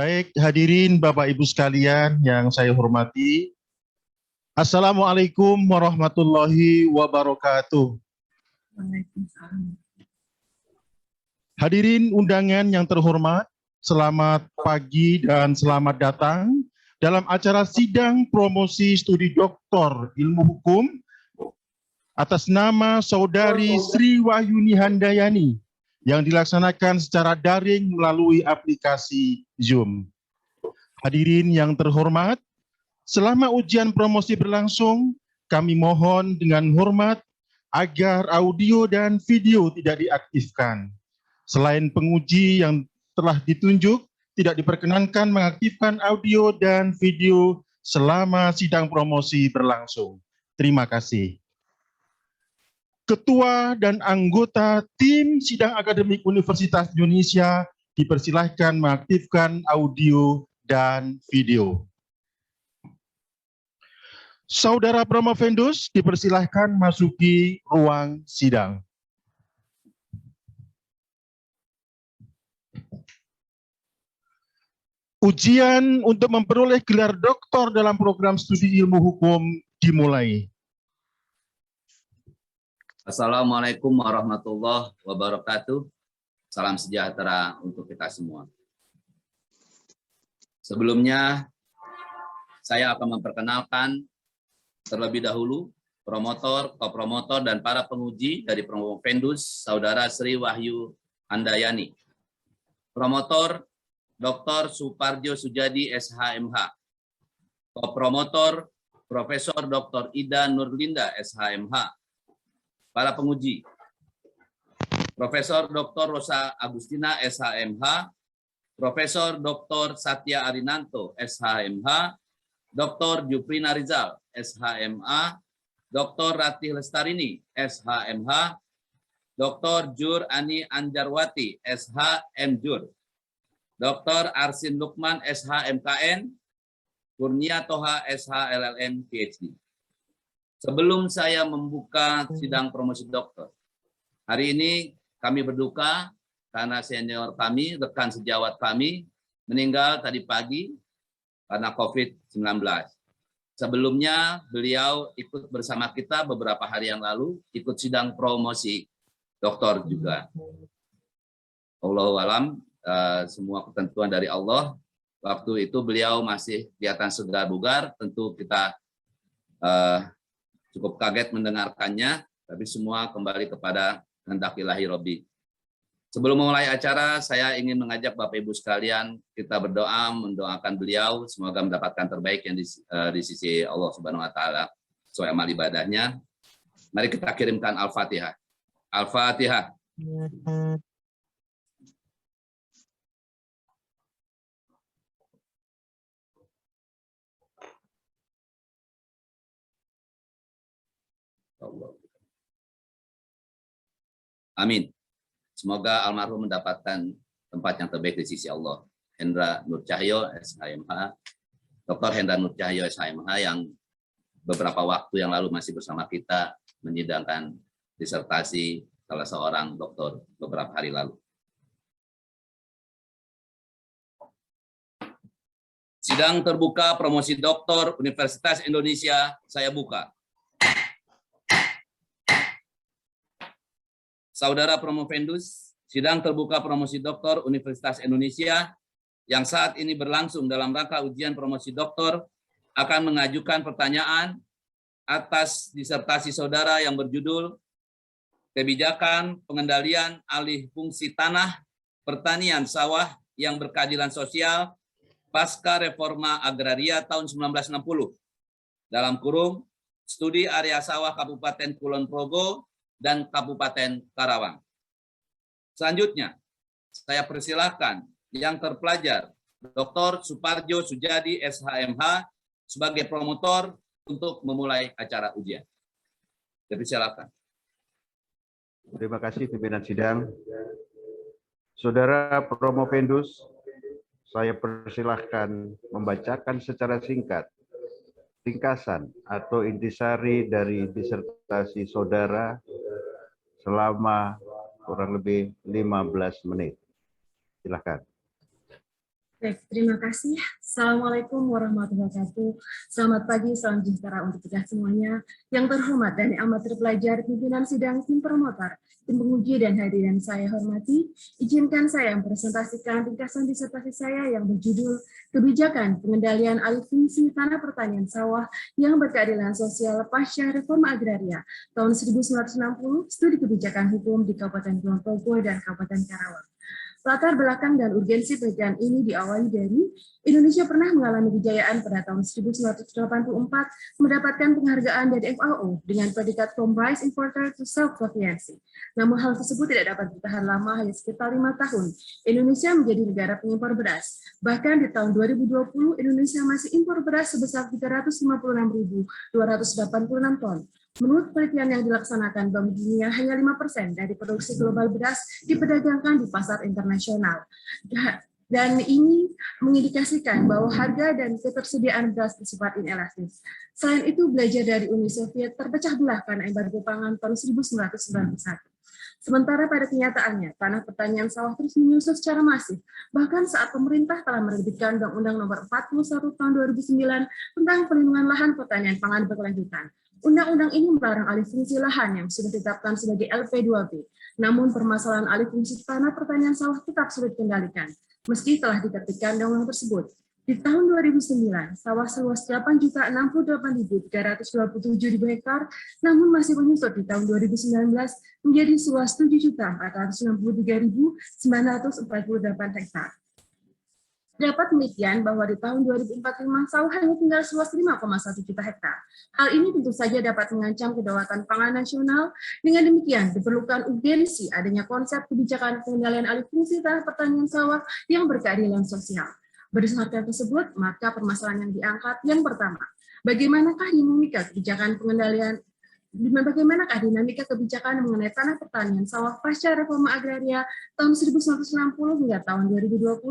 Baik, hadirin Bapak Ibu sekalian yang saya hormati. Assalamualaikum warahmatullahi wabarakatuh. Hadirin undangan yang terhormat, selamat pagi dan selamat datang dalam acara sidang promosi studi doktor ilmu hukum atas nama Saudari Sri Wahyuni Handayani yang dilaksanakan secara daring melalui aplikasi Zoom. Hadirin yang terhormat, selama ujian promosi berlangsung, kami mohon dengan hormat agar audio dan video tidak diaktifkan. Selain penguji yang telah ditunjuk, tidak diperkenankan mengaktifkan audio dan video selama sidang promosi berlangsung. Terima kasih. Ketua dan anggota tim sidang akademik Universitas Indonesia dipersilahkan mengaktifkan audio dan video. Saudara promovendus dipersilahkan masuki ruang sidang. Ujian untuk memperoleh gelar doktor dalam program studi ilmu hukum dimulai. Assalamualaikum warahmatullahi wabarakatuh. Salam sejahtera untuk kita semua. Sebelumnya, saya akan memperkenalkan terlebih dahulu promotor, kopromotor, dan para penguji dari promovendus Saudara Sri Wahyu Handayani. Promotor Dr. Suparjo Sujadi SHMH. Kopromotor Profesor Dr. Ida Nurlinda SHMH. Para penguji, Profesor Dr. Rosa Agustina SHMH, Profesor Dr. Satya Arinanto SHMH, Dr. Juprina Rizal SHMA, Dr. Ratih Lestarini SHMH, Dr. Jur Ani Anjarwati SHMJur, Dr. Arsin Lukman SHMKN, Kurnia Toha SHLLM PhD. Sebelum saya membuka sidang promosi dokter, hari ini kami berduka karena senior kami, rekan sejawat kami, meninggal tadi pagi karena COVID-19. Sebelumnya beliau ikut bersama kita beberapa hari yang lalu, ikut sidang promosi dokter juga. Allahu alam, semua ketentuan dari Allah. Waktu itu beliau masih kelihatan segar bugar, tentu kita cukup kaget mendengarkannya, tapi semua kembali kepada kehendak ilahi Robbi. Sebelum memulai acara, saya ingin mengajak Bapak Ibu sekalian, kita berdoa, mendoakan beliau, semoga mendapatkan terbaik yang di sisi Allah Subhanahu Wa Taala sesuai amal ibadahnya. Mari kita kirimkan Al-Fatihah. Al-Fatihah. Amin. Semoga almarhum mendapatkan tempat yang terbaik di sisi Allah. Hendra Nur Cahyo SHMH, Dr. Hendra Nur Cahyo SHMH yang beberapa waktu yang lalu masih bersama kita menyidangkan disertasi salah seorang dokter beberapa hari lalu. Sidang terbuka promosi doktor Universitas Indonesia saya buka. Saudara promovendus, sidang terbuka promosi doktor Universitas Indonesia yang saat ini berlangsung dalam rangka ujian promosi doktor akan mengajukan pertanyaan atas disertasi saudara yang berjudul Kebijakan Pengendalian Alih Fungsi Tanah Pertanian Sawah yang Berkeadilan Sosial Pasca Reforma Agraria tahun 1960 dalam kurung Studi Area Sawah Kabupaten Kulon Progo dan Kabupaten Karawang. Selanjutnya, saya persilahkan yang terpelajar Dr. Suparjo Sujadi SHMH sebagai promotor untuk memulai acara ujian. Dipersilakan. Terima kasih pimpinan sidang. Saudara promovendus, saya persilahkan membacakan secara singkat ringkasan atau intisari dari disertasi saudara selama kurang lebih 15 menit. Silakan. Baik, terima kasih. Assalamualaikum warahmatullahi wabarakatuh. Selamat pagi, salam sejahtera untuk kita semuanya. Yang terhormat dan amat terpelajar pimpinan sidang tim promotor, tim penguji dan hadirin saya hormati, izinkan saya mempresentasikan ringkasan disertasi saya yang berjudul Kebijakan Pengendalian Alih Fungsi Tanah Pertanian Sawah yang Berkeadilan Sosial Pasca Reforma Agraria tahun 1960, Studi Kebijakan Hukum di Kabupaten Kulon Progo dan Kabupaten Karawang. Latar belakang dan urgensi penelitian ini diawali dari Indonesia pernah mengalami kejayaan pada tahun 1984 mendapatkan penghargaan dari FAO dengan predikat From Rice Importer to Self-Sufficiency. Namun hal tersebut tidak dapat bertahan lama, hanya sekitar 5 tahun. Indonesia menjadi negara pengimpor beras. Bahkan di tahun 2020, Indonesia masih impor beras sebesar 356.286 ton. Menurut penelitian yang dilaksanakan Bank Dunia, hanya 5% dari produksi global beras diperdagangkan di pasar internasional. Dan ini mengindikasikan bahwa harga dan ketersediaan beras bersifat inelastis. Selain itu, belajar dari Uni Soviet terpecah belah karena embargo pangan tahun 1991. Sementara pada kenyataannya, tanah pertanian sawah terus menyusut secara masif. Bahkan saat pemerintah telah menerbitkan Undang-Undang Nomor 41 Tahun 2009 tentang Perlindungan Lahan Pertanian Pangan Berkelanjutan. Undang-undang ini melarang alih fungsi lahan yang sudah ditetapkan sebagai LP2B. Namun permasalahan alih fungsi tanah pertanian sawah tetap sulit dikendalikan, meski telah diterbitkan undang-undang tersebut. Di tahun 2009, sawah seluas 8.068.327 hektar, namun masih menyusut di tahun 2019 menjadi seluas 7.463.948 hektar. Terdapat penelitian bahwa di tahun 2045 sawah hanya tinggal seluas 5,1 juta hektar. Hal ini tentu saja dapat mengancam kedaulatan pangan nasional. Dengan demikian, diperlukan urgensi adanya konsep kebijakan pengendalian alih fungsi tanah pertanian sawah yang berkeadilan sosial. Berdasarkan tersebut, maka permasalahan yang diangkat yang pertama, bagaimanakah dinamika kebijakan mengenai tanah pertanian sawah pasca reforma agraria tahun 1960 hingga tahun 2020?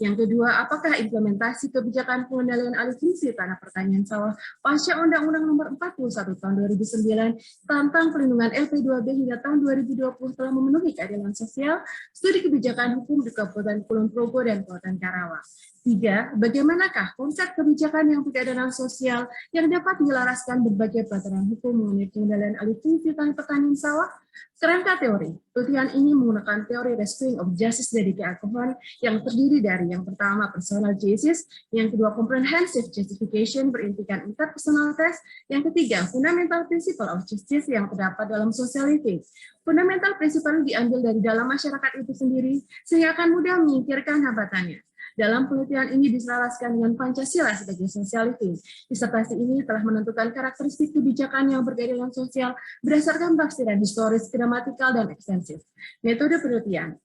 Yang kedua, apakah implementasi kebijakan pengendalian alih fungsi tanah pertanian sawah pasca Undang-Undang Nomor 41 tahun 2009 tentang pelindungan LP2B hingga tahun 2020 telah memenuhi keadilan sosial? Studi kebijakan hukum di Kabupaten Kulon Progo dan Kabupaten Karawang. 3. Bagaimanakah konsep kebijakan yang berkeadilan sosial yang dapat menyelaraskan berbagai peraturan hukum mengenai pengendalian alih fungsi tanah pertanian sawah? Kerangka teori. Penelitian ini menggunakan teori Restoring of Justice dari Alcohol yang terdiri dari yang pertama personal justice, yang kedua comprehensive justification berintikan interpersonal test, yang ketiga fundamental principle of justice yang terdapat dalam sociality. Fundamental principle diambil dari dalam masyarakat itu sendiri sehingga akan mudah menyingkirkan hambatannya. Dalam penelitian ini diselaraskan dengan Pancasila sebagai sociality. Disertasi ini telah menentukan karakteristik kebijakan yang berkeadilan sosial berdasarkan tafsiran historis, gramatikal, dan ekstensif. Metode penelitian.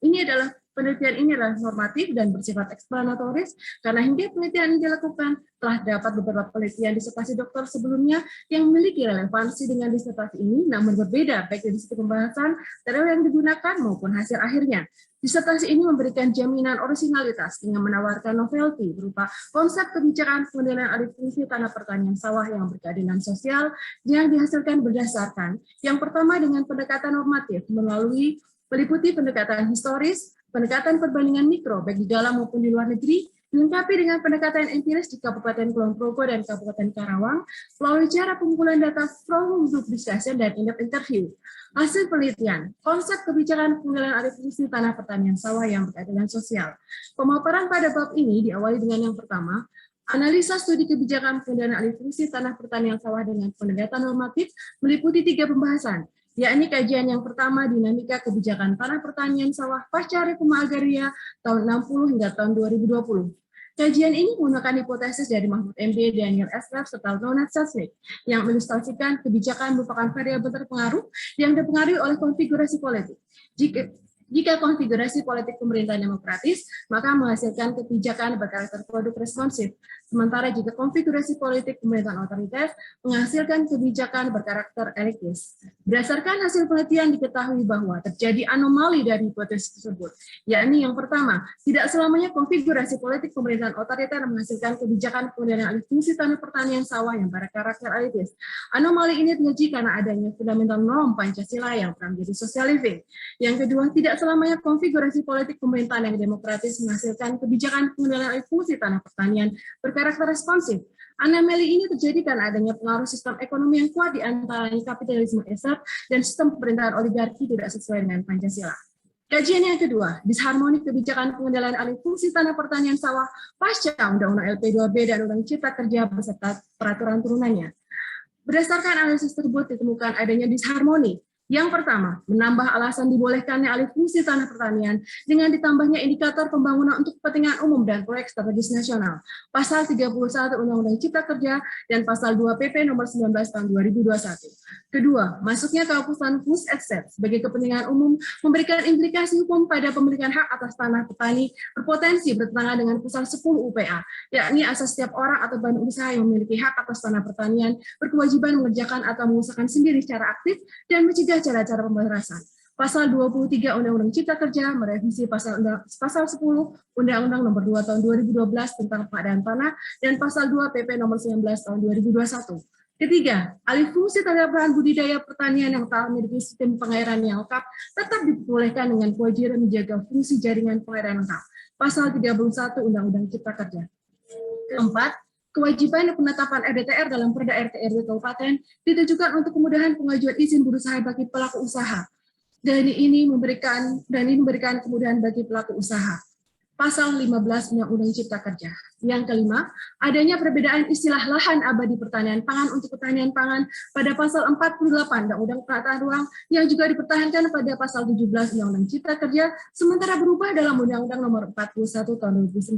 Penelitian ini adalah normatif dan bersifat eksplanatoris karena hingga penelitian ini dilakukan telah dapat beberapa penelitian disertasi doktor sebelumnya yang memiliki relevansi dengan disertasi ini, namun berbeda baik dari sisi pembahasan, teori yang digunakan maupun hasil akhirnya. Disertasi ini memberikan jaminan originalitas dengan menawarkan novelty berupa konsep kebijakan pengendalian alih fungsi tanah pertanian sawah yang berkeadilan sosial yang dihasilkan berdasarkan yang pertama dengan pendekatan normatif melalui meliputi pendekatan historis, pendekatan perbandingan mikro baik di dalam maupun di luar negeri, dilengkapi dengan pendekatan empiris di Kabupaten Kulon Progo dan Kabupaten Karawang melalui cara pengumpulan data from group discussion dan in-depth interview. Hasil penelitian, konsep kebijakan pengendalian alih fungsi tanah pertanian sawah yang berkeadilan sosial. Pemaparan pada bab ini diawali dengan yang pertama, analisa studi kebijakan pengendalian alih fungsi tanah pertanian sawah dengan pendekatan normatif meliputi 3 pembahasan, yakni kajian yang pertama dinamika kebijakan tanah pertanian sawah pasca reforma agraria tahun 60 hingga tahun 2020. Kajian ini menggunakan hipotesis dari Mahfud MD, Daniel Esler, serta Donald Sussman yang mengilustrasikan kebijakan merupakan variabel terpengaruh yang dipengaruhi oleh konfigurasi politik. Jika konfigurasi politik pemerintahan demokratis, maka menghasilkan kebijakan berkarakter produk responsif. Sementara jika konfigurasi politik pemerintahan otoriter menghasilkan kebijakan berkarakter elitis. Berdasarkan hasil penelitian diketahui bahwa terjadi anomali dari hipotesis tersebut, yakni yang pertama, tidak selamanya konfigurasi politik pemerintahan otoriter menghasilkan kebijakan pengendalian alih fungsi tanah pertanian sawah yang berkarakter elitis. Anomali ini terjadi karena adanya fundamental norm Pancasila yang pernah menjadi social living. Yang kedua, tidak selamanya konfigurasi politik pemerintahan yang demokratis menghasilkan kebijakan pengendalian alih fungsi tanah pertanian berkarakter responsif. Anomali ini terjadi karena adanya pengaruh sistem ekonomi yang kuat di antaranya kapitalisme esat dan sistem pemerintahan oligarki tidak sesuai dengan Pancasila. Kajian yang kedua, disharmoni kebijakan pengendalian alih fungsi tanah pertanian sawah pasca Undang-Undang LP2B dan Undang Cipta Kerja beserta peraturan turunannya. Berdasarkan analisis tersebut ditemukan adanya disharmoni. Yang pertama, menambah alasan dibolehkannya alih fungsi tanah pertanian dengan ditambahnya indikator pembangunan untuk kepentingan umum dan proyek strategis nasional. Pasal 31 Undang-Undang Cipta Kerja dan Pasal 2 PP nomor 19 tahun 2021. Kedua, masuknya kehapusan fus et set sebagai kepentingan umum memberikan implikasi hukum pada pemilikan hak atas tanah petani berpotensi bertentangan dengan pasal 10 UPA, yakni asas setiap orang atau badan usaha yang memiliki hak atas tanah pertanian berkewajiban mengerjakan atau mengusahakan sendiri secara aktif dan mencegah cara-cara pembatasan. Pasal 23 Undang-Undang Cipta Kerja merevisi pasal 10 Undang-Undang Nomor 2 Tahun 2012 tentang pengadaan tanah dan pasal 2 PP Nomor 19 Tahun 2021. Ketiga, alih fungsi terhadap lahan budidaya pertanian yang telah memiliki sistem pengairan yang lengkap tetap diperbolehkan dengan kewajiban menjaga fungsi jaringan pengairan lengkap. Pasal 31 Undang-Undang Cipta Kerja. Keempat, kewajiban penetapan RDTR dalam Perda RT/RW Kabupaten ditujukan untuk kemudahan pengajuan izin berusaha bagi pelaku usaha. Dan ini memberikan kemudahan bagi pelaku usaha. Pasal 15 Undang-Undang Cipta Kerja. Yang kelima, adanya perbedaan istilah lahan abadi pertanian pangan untuk pertanian pangan pada pasal 48 Undang-Undang Penataan Ruang yang juga dipertahankan pada pasal 17 Undang-Undang Cipta Kerja, sementara berubah dalam Undang-Undang Nomor 41 Tahun 2009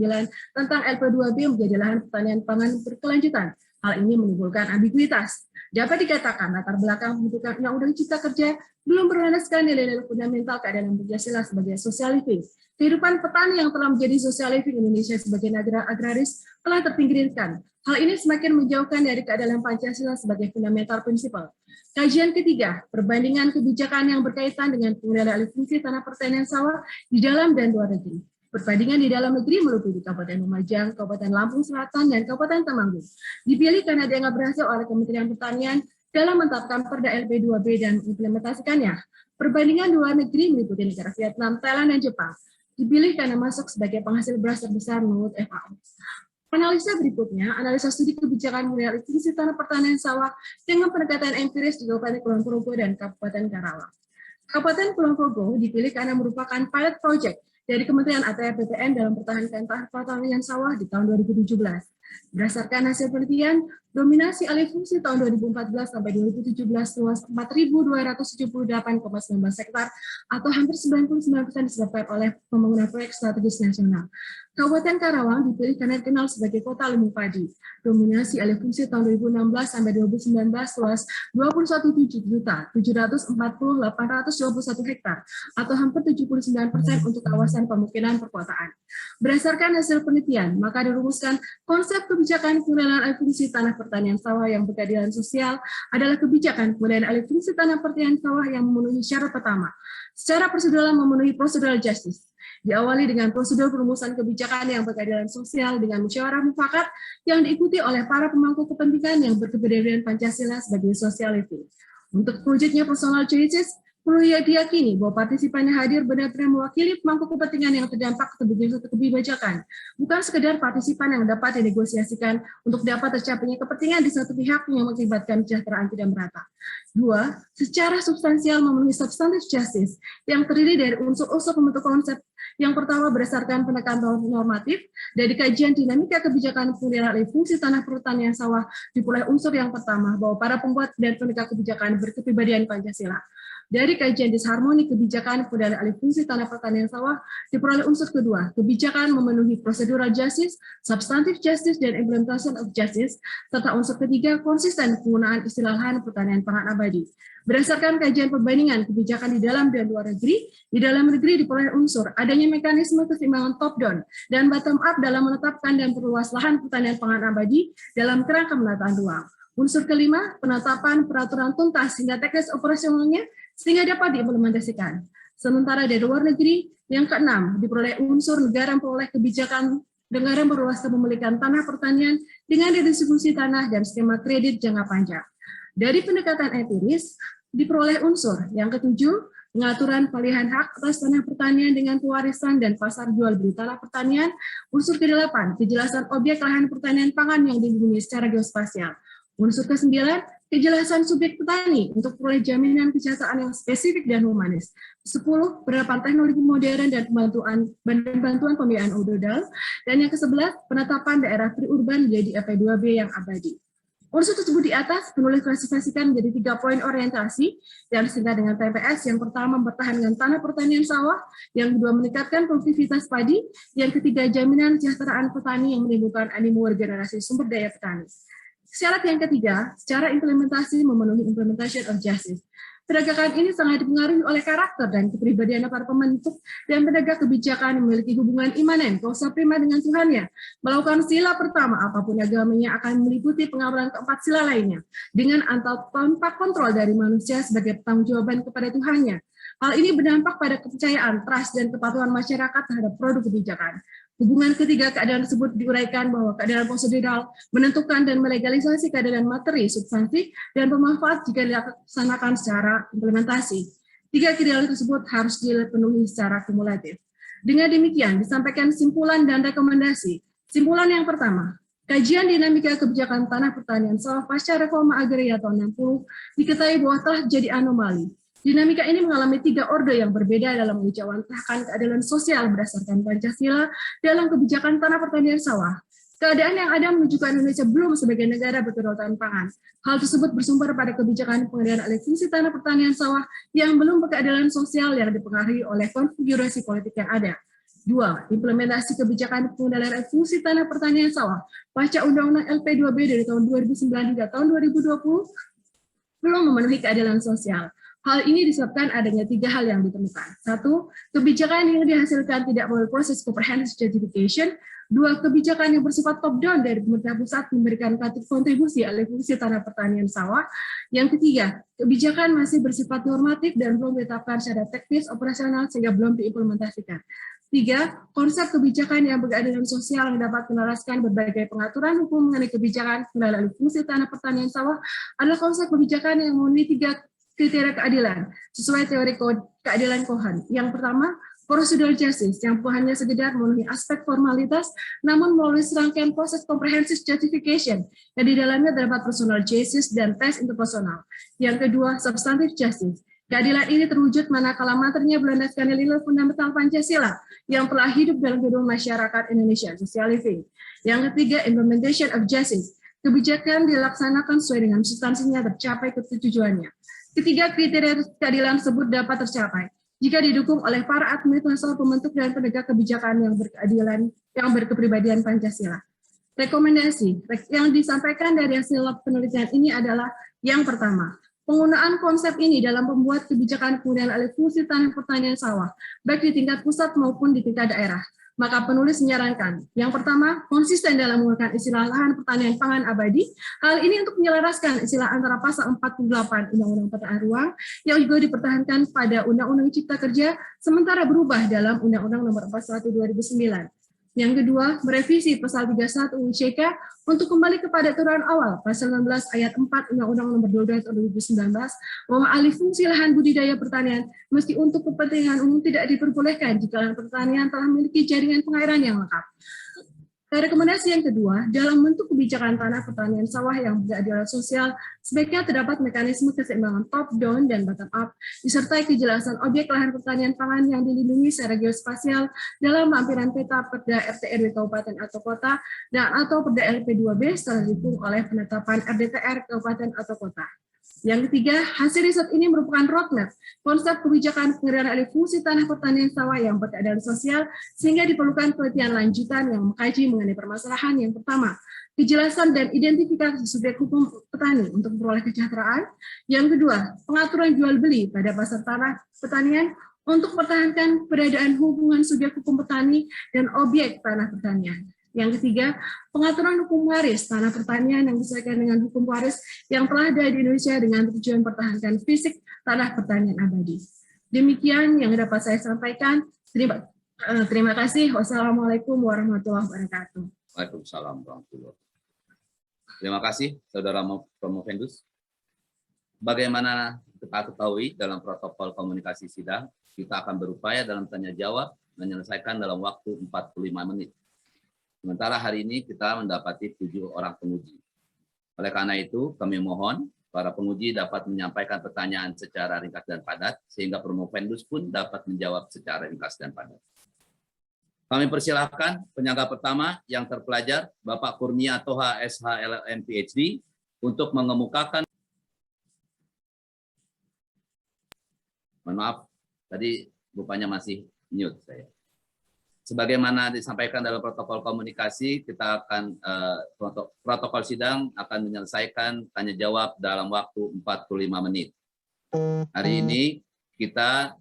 tentang LP2B menjadi lahan pertanian pangan berkelanjutan. Hal ini menimbulkan ambiguitas. Dapat dikatakan latar belakang pembentukan Undang-Undang Cipta Kerja belum berlandaskan nilai-nilai fundamental keadilan Pancasila sebagai social living. Kehidupan petani yang telah menjadi social living Indonesia sebagai negara agraris telah terpinggirkan. Hal ini semakin menjauhkan dari keadilan Pancasila sebagai fundamental prinsipal. Kajian ketiga, perbandingan kebijakan yang berkaitan dengan pengendalian alih fungsi tanah pertanian sawah di dalam dan luar negeri. Perbandingan di dalam negeri meliputi Kabupaten Lumajang, Kabupaten Lampung Selatan, dan Kabupaten Temanggung. Dipilih karena dianggap berhasil oleh Kementerian Pertanian dalam menetapkan Perda LP2B dan mengimplementasikannya. Perbandingan di luar negeri meliputi negara Vietnam, Thailand, dan Jepang. Dipilih karena masuk sebagai penghasil beras terbesar menurut FAO. Analisa berikutnya, analisa studi kebijakan mulai alih fungsi tanah pertanian sawah dengan pendekatan empiris di Kabupaten Kulon Progo dan Kabupaten Karawang. Kabupaten Kulon Progo dipilih karena merupakan pilot project dari Kementerian ATR BPN dalam pertahanan tanah pertanian sawah di tahun 2017. Berdasarkan hasil penelitian, dominasi alih fungsi tahun 2014 sampai 2017 luas 4.278,19 hektar atau hampir 99% disebabkan oleh pembangunan proyek strategis nasional. Kabupaten Karawang dipilih karena dikenal sebagai kota lumbung padi. Dominasi alih fungsi tahun 2016 sampai 2019 luas 21.7.740.821 hektar atau hampir 79% untuk kawasan pemukiman perkotaan. Berdasarkan hasil penelitian, maka dirumuskan konsep kebijakan pengendalian alih fungsi tanah pertanian sawah yang berkeadilan sosial adalah kebijakan pengendalian alih fungsi tanah pertanian sawah yang memenuhi syarat pertama. Secara prosedural memenuhi procedural justice. Diawali dengan prosedur perumusan kebijakan yang berkeadilan sosial dengan musyawarah mufakat yang diikuti oleh para pemangku kepentingan yang berkepribadian Pancasila sebagai social living. Untuk wujudnya personal choices, perlu diyakini bahwa partisipannya hadir benar-benar mewakili pemangku kepentingan yang terdampak kebijakan, bukan sekedar partisipan yang dapat dinegosiasikan untuk dapat tercapainya kepentingan di satu pihak yang mengakibatkan kesejahteraan tidak merata. Dua, secara substansial memenuhi substantive justice yang terdiri dari unsur-unsur pembentuk konsep. Yang pertama berdasarkan pendekatan normatif dari kajian dinamika kebijakan pengendalian alih fungsi tanah pertanian sawah diperoleh unsur yang pertama bahwa para pembuat dan penegak kebijakan berkepribadian Pancasila. Dari kajian disharmoni kebijakan pengendalian alih fungsi tanah pertanian sawah diperoleh unsur kedua, kebijakan memenuhi procedural justice, substantive justice, dan implementation of justice, serta unsur ketiga, konsisten penggunaan istilah lahan pertanian pangan abadi. Berdasarkan kajian perbandingan kebijakan di dalam dan luar negeri, di dalam negeri diperoleh unsur adanya mekanisme keseimbangan top-down dan bottom-up dalam menetapkan dan perluas lahan pertanian pangan abadi dalam kerangka penataan ruang. Unsur kelima, penetapan peraturan tuntas hingga teknis operasionalnya sehingga dapat diimplementasikan. Sementara dari luar negeri, yang keenam, diperoleh unsur negara memperoleh kebijakan negara memperluas kepemilikan tanah pertanian dengan redistribusi tanah dan skema kredit jangka panjang. Dari pendekatan empiris, diperoleh unsur yang ketujuh, pengaturan palihan hak atas tanah pertanian dengan pewarisan dan pasar jual beli tanah pertanian. Unsur ke-8, kejelasan objek lahan pertanian pangan yang dilindungi secara geospasial. Unsur ke-9, kejelasan subjek petani untuk peroleh jaminan kesejahteraan yang spesifik dan humanis. 10, penerapan teknologi modern dan bantuan pembiayaan ododal. Dan yang ke-11, penetapan daerah pre-urban menjadi EP2B yang abadi. Unsur tersebut di atas penulis klasifikasikan menjadi 3 poin orientasi yang disingkat dengan TPS. Yang pertama, mempertahankan tanah pertanian sawah. Yang kedua, meningkatkan produktivitas padi. Yang ketiga, jaminan kesejahteraan petani yang menimbulkan animo regenerasi sumber daya petani. Syarat yang ketiga, secara implementasi memenuhi implementation of justice. Penegakan ini sangat dipengaruhi oleh karakter dan kepribadian para pembentuk dan penegak kebijakan yang memiliki hubungan imanen, kausa prima dengan Tuhannya. Melakukan sila pertama, apapun agamanya, akan meliputi pengawalan keempat sila lainnya, dengan tanpa kontrol dari manusia sebagai pertanggungjawaban kepada Tuhannya. Hal ini berdampak pada kepercayaan, trust, dan kepatuhan masyarakat terhadap produk kebijakan. Hubungan ketiga keadilan tersebut diuraikan bahwa keadilan prosedural menentukan dan melegalisasi keadilan materi, substansi, dan bermanfaat jika dilaksanakan secara implementasi. 3 keadilan tersebut harus dipenuhi secara kumulatif. Dengan demikian, disampaikan simpulan dan rekomendasi. Simpulan yang pertama, kajian dinamika kebijakan tanah pertanian sawah pasca reforma agraria tahun 60 diketahui bahwa telah jadi anomali. Dinamika ini mengalami 3 orde yang berbeda dalam mengejawantahkan keadilan sosial berdasarkan Pancasila dalam kebijakan tanah pertanian sawah. Keadaan yang ada menunjukkan Indonesia belum sebagai negara berkedaulatan pangan. Hal tersebut bersumber pada kebijakan pengendalian alih fungsi tanah pertanian sawah yang belum berkeadilan sosial yang dipengaruhi oleh konfigurasi politik yang ada. 2. Implementasi kebijakan pengendalian alih fungsi tanah pertanian sawah pasca Undang-Undang LP2B dari tahun 2009 hingga tahun 2020 belum memenuhi keadilan sosial. Hal ini disebabkan adanya 3 hal yang ditemukan. 1. Kebijakan yang dihasilkan tidak melalui proses comprehensive justification. 2. Kebijakan yang bersifat top-down dari pemerintah pusat memberikan kontribusi alih fungsi tanah pertanian sawah. Yang ketiga, kebijakan masih bersifat normatif dan belum ditetapkan secara teknis operasional sehingga belum diimplementasikan. 3. Konsep kebijakan yang berkeadilan sosial yang dapat menelaskan berbagai pengaturan hukum mengenai kebijakan pengendalian alih fungsi tanah pertanian sawah adalah konsep kebijakan yang memenuhi 3 kriteria keadilan sesuai teori keadilan Cohen. Yang pertama, procedural justice yang bukan hanya sekedar memenuhi aspek formalitas, namun melalui serangkaian proses comprehensive justification yang di dalamnya terdapat personal justice dan tes interpersonal. Yang kedua, substantive justice. Keadilan ini terwujud manakala materinya berlandaskan nilai fundamental Pancasila yang telah hidup dalam kehidupan masyarakat Indonesia, social living. Yang ketiga, implementation of justice. Kebijakan dilaksanakan sesuai dengan substansinya tercapai ketujuannya. Ketiga kriteria keadilan tersebut dapat tercapai jika didukung oleh para administrator pembentuk dan penegak kebijakan yang berkeadilan, yang berkepribadian Pancasila. Rekomendasi yang disampaikan dari hasil penelitian ini adalah yang pertama, penggunaan konsep ini dalam membuat kebijakan pengendalian alih fungsi tanah pertanian sawah, baik di tingkat pusat maupun di tingkat daerah. Maka penulis menyarankan, yang pertama, konsisten dalam menggunakan istilah lahan pertanian pangan abadi. Hal ini untuk menyelaraskan istilah antara pasal 48 Undang-Undang Penataan Ruang yang juga dipertahankan pada Undang-Undang Cipta Kerja, sementara berubah dalam Undang-Undang Nomor 41 2009. Yang kedua, merevisi pasal 31 UU-CK untuk kembali kepada aturan awal pasal 16 ayat 4 Undang-Undang Nomor 12 tahun 2019 bahwa alih fungsi lahan budidaya pertanian meski untuk kepentingan umum tidak diperbolehkan jika lahan pertanian telah memiliki jaringan pengairan yang lengkap. Rekomendasi yang kedua, dalam bentuk kebijakan tanah pertanian sawah yang berkeadilan sosial, sebaiknya terdapat mekanisme keseimbangan top-down dan bottom-up, disertai kejelasan objek lahan pertanian pangan yang dilindungi secara geospasial dalam lampiran peta Perda RT RW Kabupaten atau Kota, dan atau Perda LP2B setelah didukung oleh penetapan RDTR Kabupaten atau Kota. Yang ketiga, hasil riset ini merupakan roadmap konsep kebijakan pengelolaan alih fungsi tanah pertanian sawah yang berkeadilan sosial, sehingga diperlukan penelitian lanjutan yang mengkaji mengenai permasalahan yang pertama, kejelasan dan identifikasi subjek hukum petani untuk memperoleh kesejahteraan. Yang kedua, pengaturan jual beli pada pasar tanah pertanian untuk mempertahankan keberadaan hubungan subjek hukum petani dan objek tanah pertanian. Yang ketiga, pengaturan hukum waris tanah pertanian yang disesuaikan dengan hukum waris yang telah ada di Indonesia dengan tujuan mempertahankan fisik tanah pertanian abadi. Demikian yang dapat saya sampaikan. Terima kasih. Wassalamualaikum warahmatullahi wabarakatuh. Waalaikumsalam warahmatullahi wabarakatuh. Terima kasih, Saudara Promovendus. Bagaimana kita ketahui dalam protokol komunikasi sidang, kita akan berupaya dalam tanya jawab menyelesaikan dalam waktu 45 menit. Sementara hari ini kita mendapati 7 orang penguji. Oleh karena itu, kami mohon para penguji dapat menyampaikan pertanyaan secara ringkas dan padat, sehingga Promovendus pun dapat menjawab secara ringkas dan padat. Kami persilahkan penyangga pertama yang terpelajar, Bapak Kurnia Toha, SHLM PhD, untuk mengemukakan. Mohon maaf, tadi rupanya masih mute saya. Sebagaimana disampaikan dalam protokol komunikasi, kita akan protokol sidang akan menyelesaikan tanya jawab dalam waktu 45 menit. Hari ini kita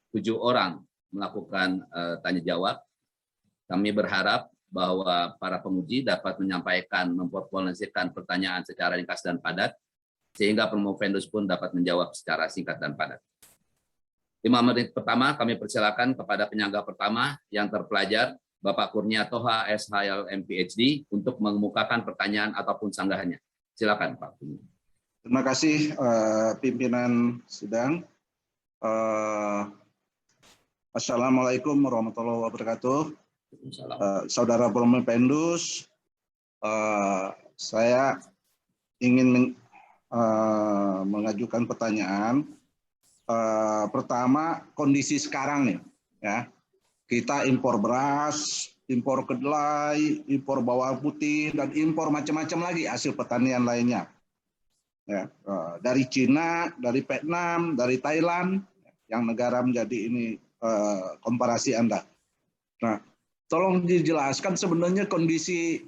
7 orang melakukan tanya jawab. Kami berharap bahwa para penguji dapat menyampaikan, memformulasikan pertanyaan secara ringkas dan padat, sehingga Promovendus pun dapat menjawab secara singkat dan padat. 5 menit pertama kami persilakan kepada penyangga pertama yang terpelajar, Bapak Kurnia Toha, SHLM PhD, untuk mengemukakan pertanyaan ataupun sanggahannya. Silakan Pak. Terima kasih pimpinan sidang. Assalamualaikum warahmatullahi wabarakatuh. Saudara Promovendus, saya ingin mengajukan pertanyaan. Pertama, kondisi sekarang nih, ya, kita impor beras, impor kedelai, impor bawang putih, dan impor macam-macam lagi hasil pertanian lainnya. Ya, dari Cina, dari Vietnam, dari Thailand, yang negara menjadi ini komparasi Anda. Nah, tolong dijelaskan sebenarnya kondisi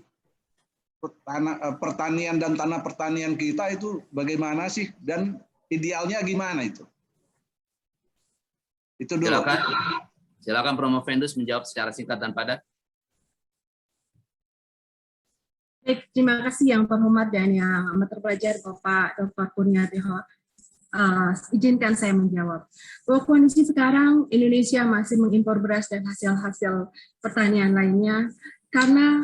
pertanian dan tanah pertanian kita itu bagaimana sih, dan idealnya gimana itu? Itu dulu. Silakan Promovendus menjawab secara singkat dan padat. Baik, terima kasih yang terhormat dan yang amat terpelajar Bapak Dr. Kurnia Toha. Izinkan saya menjawab. Bahwa kondisi sekarang Indonesia masih mengimpor beras dan hasil-hasil pertanian lainnya karena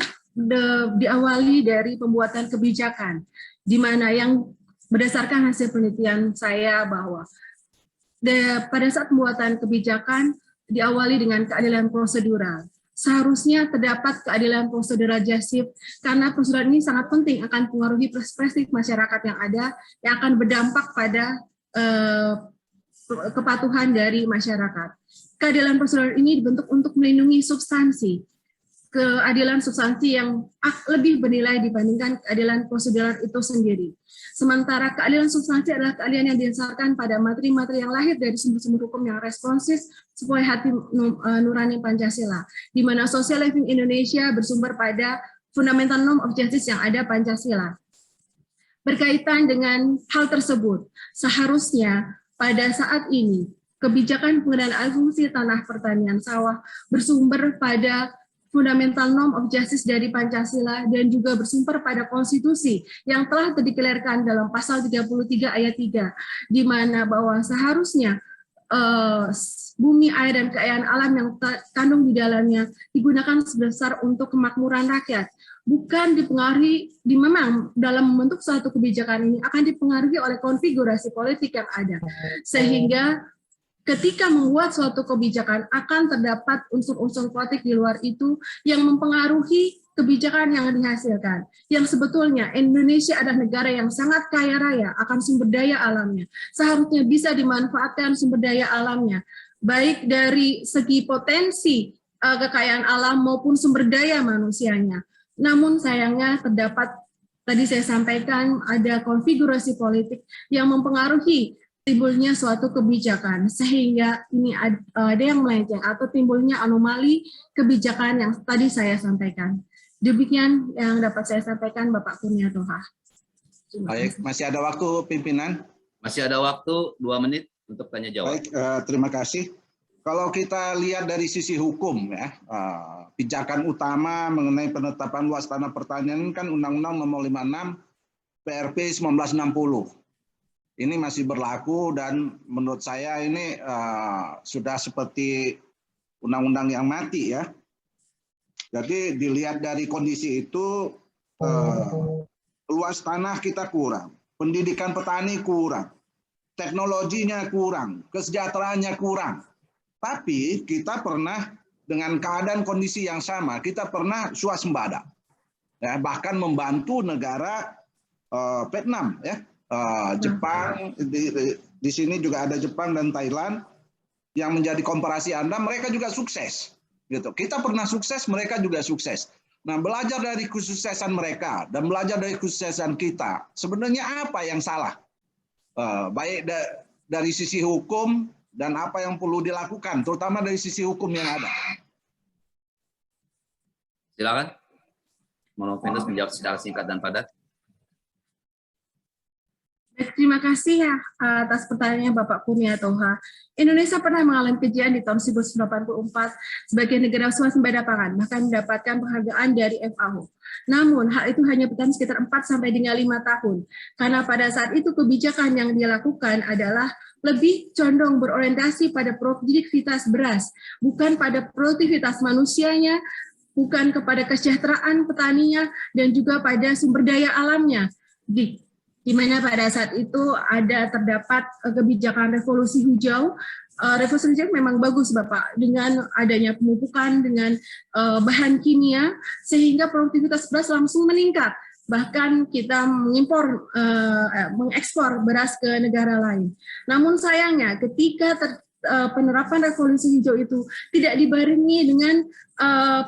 diawali dari pembuatan kebijakan, di mana yang berdasarkan hasil penelitian saya bahwa pada saat pembuatan kebijakan diawali dengan keadilan prosedural. Seharusnya terdapat keadilan prosedural jasif karena prosedural ini sangat penting akan mempengaruhi perspektif masyarakat yang ada yang akan berdampak pada kepatuhan dari masyarakat. Keadilan prosedural ini dibentuk untuk melindungi substansi. Keadilan substansi yang lebih bernilai dibandingkan keadilan prosedural itu sendiri. Sementara keadilan substansi adalah keadilan yang didasarkan pada materi-materi yang lahir dari sumber-sumber hukum yang responsif sesuai hati nurani Pancasila, di mana social living Indonesia bersumber pada fundamental norm of justice yang ada Pancasila. Berkaitan dengan hal tersebut, seharusnya pada saat ini kebijakan pengelolaan alih fungsi tanah pertanian sawah bersumber pada fundamental norm of justice dari Pancasila dan juga bersumber pada konstitusi yang telah dideklarasikan dalam pasal 33 ayat 3, di mana bahwa seharusnya bumi, air, dan kekayaan alam yang terkandung di dalamnya digunakan sebesar untuk kemakmuran rakyat. Bukan dipengaruhi, memang dalam membentuk suatu kebijakan ini akan dipengaruhi oleh konfigurasi politik yang ada. Sehingga ketika membuat suatu kebijakan akan terdapat unsur-unsur politik di luar itu yang mempengaruhi kebijakan yang dihasilkan. Yang sebetulnya Indonesia adalah negara yang sangat kaya raya akan sumber daya alamnya. Seharusnya bisa dimanfaatkan sumber daya alamnya, baik dari segi potensi kekayaan alam maupun sumber daya manusianya. Namun sayangnya terdapat tadi saya sampaikan ada konfigurasi politik yang mempengaruhi timbulnya suatu kebijakan, sehingga ini ada yang melenceng atau timbulnya anomali kebijakan yang tadi saya sampaikan. Demikian yang dapat saya sampaikan, Bapak Kurnia Toha. Baik, masih ada waktu pimpinan? Masih ada waktu 2 menit untuk tanya jawab. Baik, terima kasih. Kalau kita lihat dari sisi hukum ya, pijakan utama mengenai penetapan luas tanah pertanian kan Undang-Undang Nomor 56 PRP 1960. Ini masih berlaku dan menurut saya ini sudah seperti undang-undang yang mati ya. Jadi dilihat dari kondisi itu luas tanah kita kurang, pendidikan petani kurang, teknologinya kurang, kesejahteraannya kurang. Tapi kita pernah dengan keadaan kondisi yang sama, kita pernah swasembada, ya, bahkan membantu negara Vietnam, ya, Jepang. Di sini juga ada Jepang dan Thailand yang menjadi komparasi Anda. Mereka juga sukses, gitu. Kita pernah sukses, mereka juga sukses. Nah, belajar dari kesuksesan mereka dan belajar dari kesuksesan kita, sebenarnya apa yang salah? Baik dari sisi hukum dan apa yang perlu dilakukan, terutama dari sisi hukum yang ada. Silakan. Mohon Venus menjawab secara singkat dan padat. Terima kasih ya atas pertanyaannya Bapak Kurnia Toha. Indonesia pernah mengalami kejayaan di tahun 1984 sebagai negara swasembada pangan, bahkan mendapatkan penghargaan dari FAO. Namun hal itu hanya bertahan sekitar 4 sampai dengan 5 tahun, karena pada saat itu kebijakan yang dilakukan adalah lebih condong berorientasi pada produktivitas beras, bukan pada produktivitas manusianya, bukan kepada kesejahteraan petaninya, dan juga pada sumber daya alamnya. Di mana pada saat itu terdapat kebijakan revolusi hijau. Revolusi hijau memang bagus Bapak, dengan adanya pemupukan dengan bahan kimia, sehingga produktivitas beras langsung meningkat. Bahkan kita mengekspor beras ke negara lain. Namun sayangnya ketika penerapan revolusi hijau itu tidak dibarengi dengan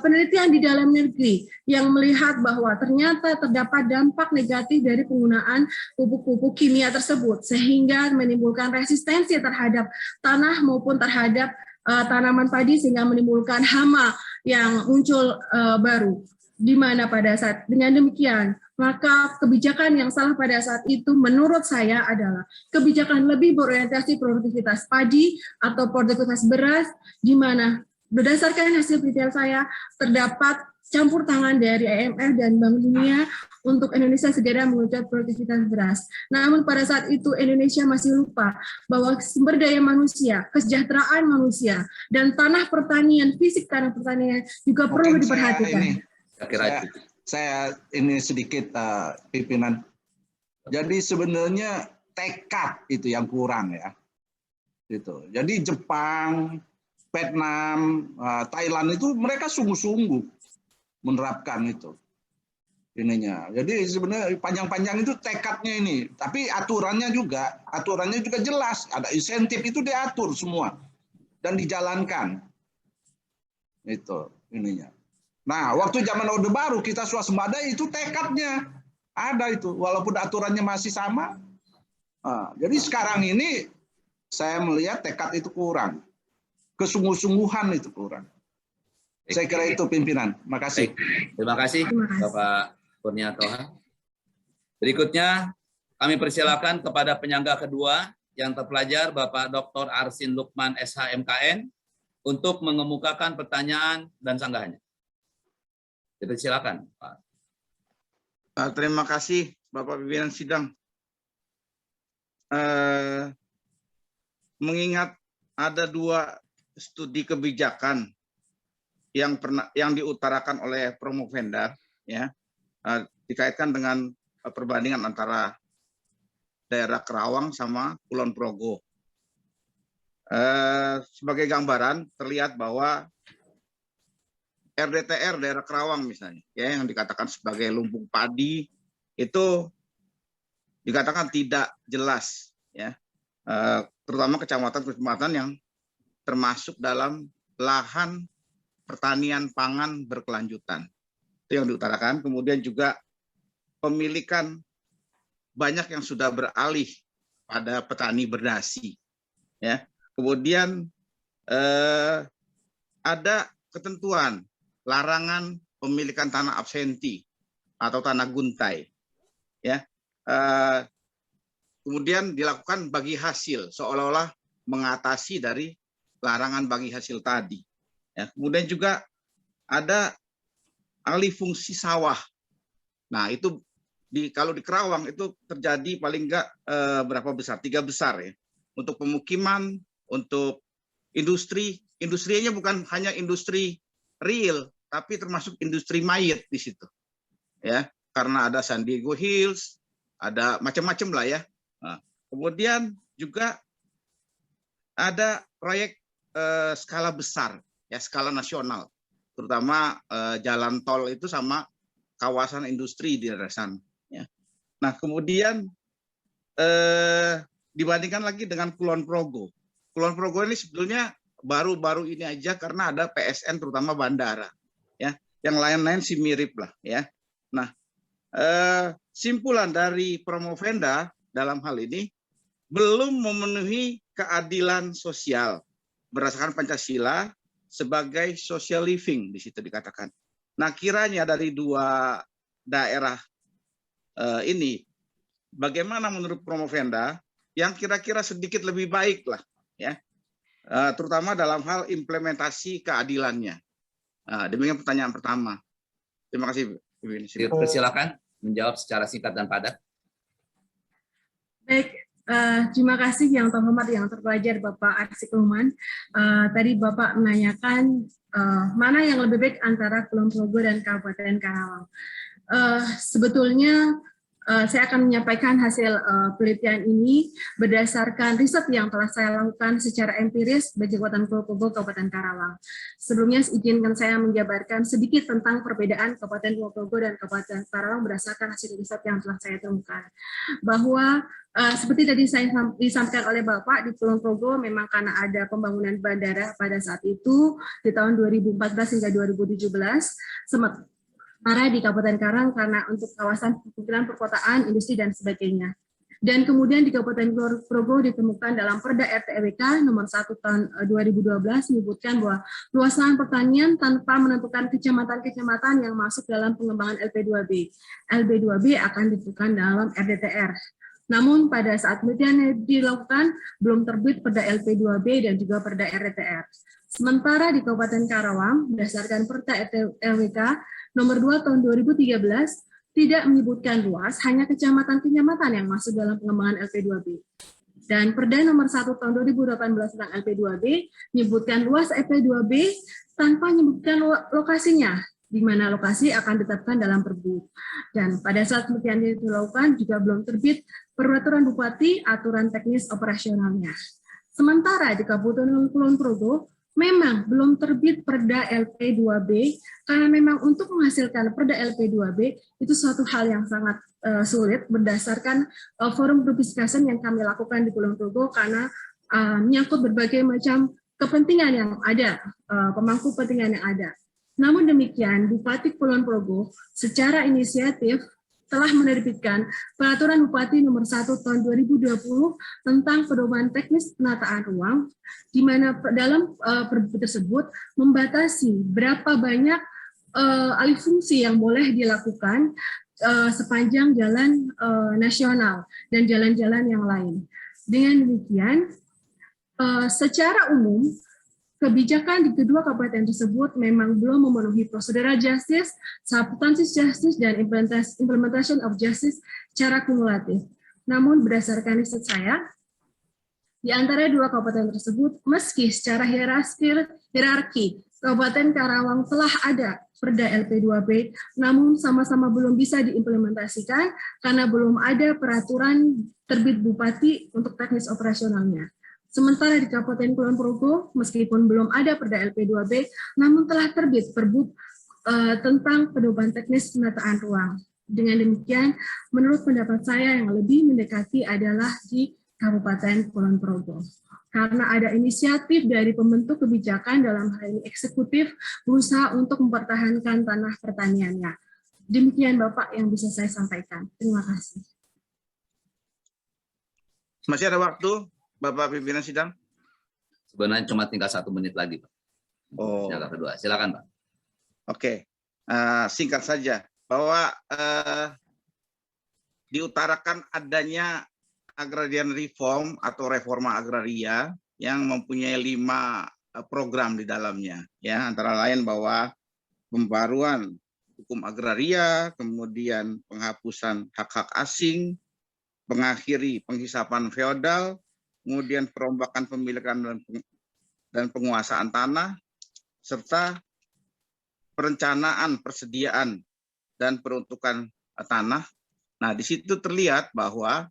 penelitian di dalam negeri yang melihat bahwa ternyata terdapat dampak negatif dari penggunaan pupuk-pupuk kimia tersebut, sehingga menimbulkan resistensi terhadap tanah maupun terhadap tanaman padi, sehingga menimbulkan hama yang muncul baru. Di mana pada saat dengan demikian, maka kebijakan yang salah pada saat itu menurut saya adalah kebijakan lebih berorientasi produktivitas padi atau produktivitas beras, di mana berdasarkan hasil penelitian saya terdapat campur tangan dari IMF dan Bank Dunia untuk Indonesia segera menggenjot produktivitas beras. Namun pada saat itu Indonesia masih lupa bahwa sumber daya manusia, kesejahteraan manusia, dan tanah pertanian, fisik tanah pertanian juga perlu diperhatikan. Saya ini sedikit pimpinan. Jadi sebenarnya tekad itu yang kurang ya. Gitu. Jadi Jepang, Vietnam, Thailand itu mereka sungguh-sungguh menerapkan itu. Ininya. Jadi sebenarnya panjang-panjang itu tekadnya ini. Tapi aturannya juga jelas. Ada insentif itu diatur semua dan dijalankan. Itu ininya. Nah, waktu zaman Orde Baru kita swasembada itu tekadnya ada itu, walaupun aturannya masih sama. Jadi sekarang ini saya melihat tekad itu kurang, kesungguh-sungguhan itu kurang. Saya kira itu pimpinan. Makasih. Terima kasih Bapak Kurnia Toha. Berikutnya kami persilakan kepada penyangga kedua yang terpelajar Bapak Dr. Arsin Lukman SHMKN untuk mengemukakan pertanyaan dan sanggahannya. Silakan, Pak. Terima kasih, Bapak Pimpinan Sidang. Mengingat ada 2 studi kebijakan yang diutarakan oleh Promovenda, ya, dikaitkan dengan perbandingan antara daerah Kerawang sama Kulon Progo. Sebagai gambaran terlihat bahwa RDTR daerah Kerawang misalnya, ya, yang dikatakan sebagai lumbung padi itu dikatakan tidak jelas, ya, terutama kecamatan-kecamatan yang termasuk dalam lahan pertanian pangan berkelanjutan. Itu yang diutarakan. Kemudian juga pemilikan banyak yang sudah beralih pada petani berdasi. Ya. Kemudian ada ketentuan larangan pemilikan tanah absenti atau tanah guntai. Ya. Kemudian dilakukan bagi hasil, seolah-olah mengatasi dari larangan bagi hasil tadi. Ya. Kemudian juga ada alih fungsi sawah. Nah, itu kalau di Karawang itu terjadi paling enggak berapa besar? 3 besar ya. Untuk pemukiman, untuk industri, industrinya bukan hanya industri real, tapi termasuk industri mayat di situ. Ya, karena ada San Diego Hills, ada macam-macam lah ya. Nah, kemudian juga ada proyek skala besar, ya skala nasional, terutama jalan tol itu sama kawasan industri di daerah sana. Ya. Nah, kemudian dibandingkan lagi dengan Kulon Progo. Kulon Progo ini sebetulnya baru-baru ini aja karena ada PSN terutama bandara. Ya, yang lain-lain sih mirip lah. Ya. Nah, simpulan dari Promovenda dalam hal ini belum memenuhi keadilan sosial berdasarkan Pancasila sebagai social living di situ dikatakan. Nah, kiranya dari 2 daerah ini, bagaimana menurut Promovenda yang kira-kira sedikit lebih baik lah, ya, terutama dalam hal implementasi keadilannya. Demikian pertanyaan pertama. Terima kasih, Ibu. Silakan menjawab secara singkat dan padat. Baik, terima kasih yang terhormat, yang terpelajar Bapak Arsik Luman. Tadi Bapak menanyakan mana yang lebih baik antara Kulon Progo dan Kabupaten Karawang. Sebetulnya saya akan menyampaikan hasil penelitian ini berdasarkan riset yang telah saya lakukan secara empiris bagi Kabupaten Kulon Progo, Kabupaten Karawang. Sebelumnya izinkan saya menjabarkan sedikit tentang perbedaan Kabupaten Kulon Progo dan Kabupaten Karawang berdasarkan hasil riset yang telah saya temukan. Bahwa seperti tadi saya disampaikan oleh Bapak, di Kulon Progo memang karena ada pembangunan bandara pada saat itu di tahun 2014 hingga 2017, sementara di Kabupaten Karawang karena untuk kawasan perputaran perkotaan, industri dan sebagainya. Dan kemudian di Kabupaten Kulon Progo ditemukan dalam Perda RT/RW nomor 1 tahun 2012 menyebutkan bahwa luas lahan pertanian tanpa menentukan kecamatan-kecamatan yang masuk dalam pengembangan LP2B. LP2B akan ditentukan dalam RDTR. Namun pada saat penelitian dilakukan, belum terbit Perda LP2B dan juga Perda RDTR. Sementara di Kabupaten Karawang, berdasarkan Perda RWK nomor 2 tahun 2013, tidak menyebutkan luas, hanya kecamatan-kecamatan yang masuk dalam pengembangan LP2B. Dan Perda nomor 1 tahun 2018 tentang LP2B menyebutkan luas LP2B tanpa menyebutkan lokasinya, di mana lokasi akan ditetapkan dalam Perbu. Dan pada saat penelitian itu dilakukan juga belum terbit Peraturan Bupati aturan teknis operasionalnya. Sementara di Kabupaten Kulon Progo memang belum terbit Perda LP2B karena memang untuk menghasilkan Perda LP2B itu suatu hal yang sangat sulit berdasarkan forum group discussion yang kami lakukan di Kulon Progo karena menyangkut berbagai macam kepentingan yang ada, pemangku kepentingan yang ada. Namun demikian, Bupati Kulon Progo secara inisiatif telah menerbitkan Peraturan Bupati nomor 1 tahun 2020 tentang pedoman teknis penataan ruang, di mana dalam Perbu tersebut membatasi berapa banyak alih fungsi yang boleh dilakukan sepanjang jalan nasional dan jalan-jalan yang lain. Dengan demikian, secara umum, kebijakan di kedua kabupaten tersebut memang belum memenuhi prosedural justice, substantive justice, dan implementation of justice secara kumulatif. Namun berdasarkan riset saya, di antara dua kabupaten tersebut, meski secara hierarki Kabupaten Karawang telah ada Perda LP2B, namun sama-sama belum bisa diimplementasikan karena belum ada peraturan terbit Bupati untuk teknis operasionalnya. Sementara di Kabupaten Kulon Progo, meskipun belum ada Perda LP2B, namun telah terbit Perbu tentang pedoman teknis penataan ruang. Dengan demikian, menurut pendapat saya yang lebih mendekati adalah di Kabupaten Kulon Progo. Karena ada inisiatif dari pembentuk kebijakan dalam hal ini eksekutif berusaha untuk mempertahankan tanah pertaniannya. Demikian Bapak yang bisa saya sampaikan. Terima kasih. Masih ada waktu, Bapak Pimpinan Sidang? Sebenarnya cuma tinggal 1 menit lagi, Pak. Oh. Sidang kedua. Silakan, Pak. Oke, singkat saja bahwa diutarakan adanya agrarian reform atau reforma agraria yang mempunyai 5 program di dalamnya, ya, antara lain bahwa pembaruan hukum agraria, kemudian penghapusan hak-hak asing, mengakhiri penghisapan feodal, kemudian perombakan pemilikan dan penguasaan tanah, serta perencanaan, persediaan, dan peruntukan tanah. Nah, di situ terlihat bahwa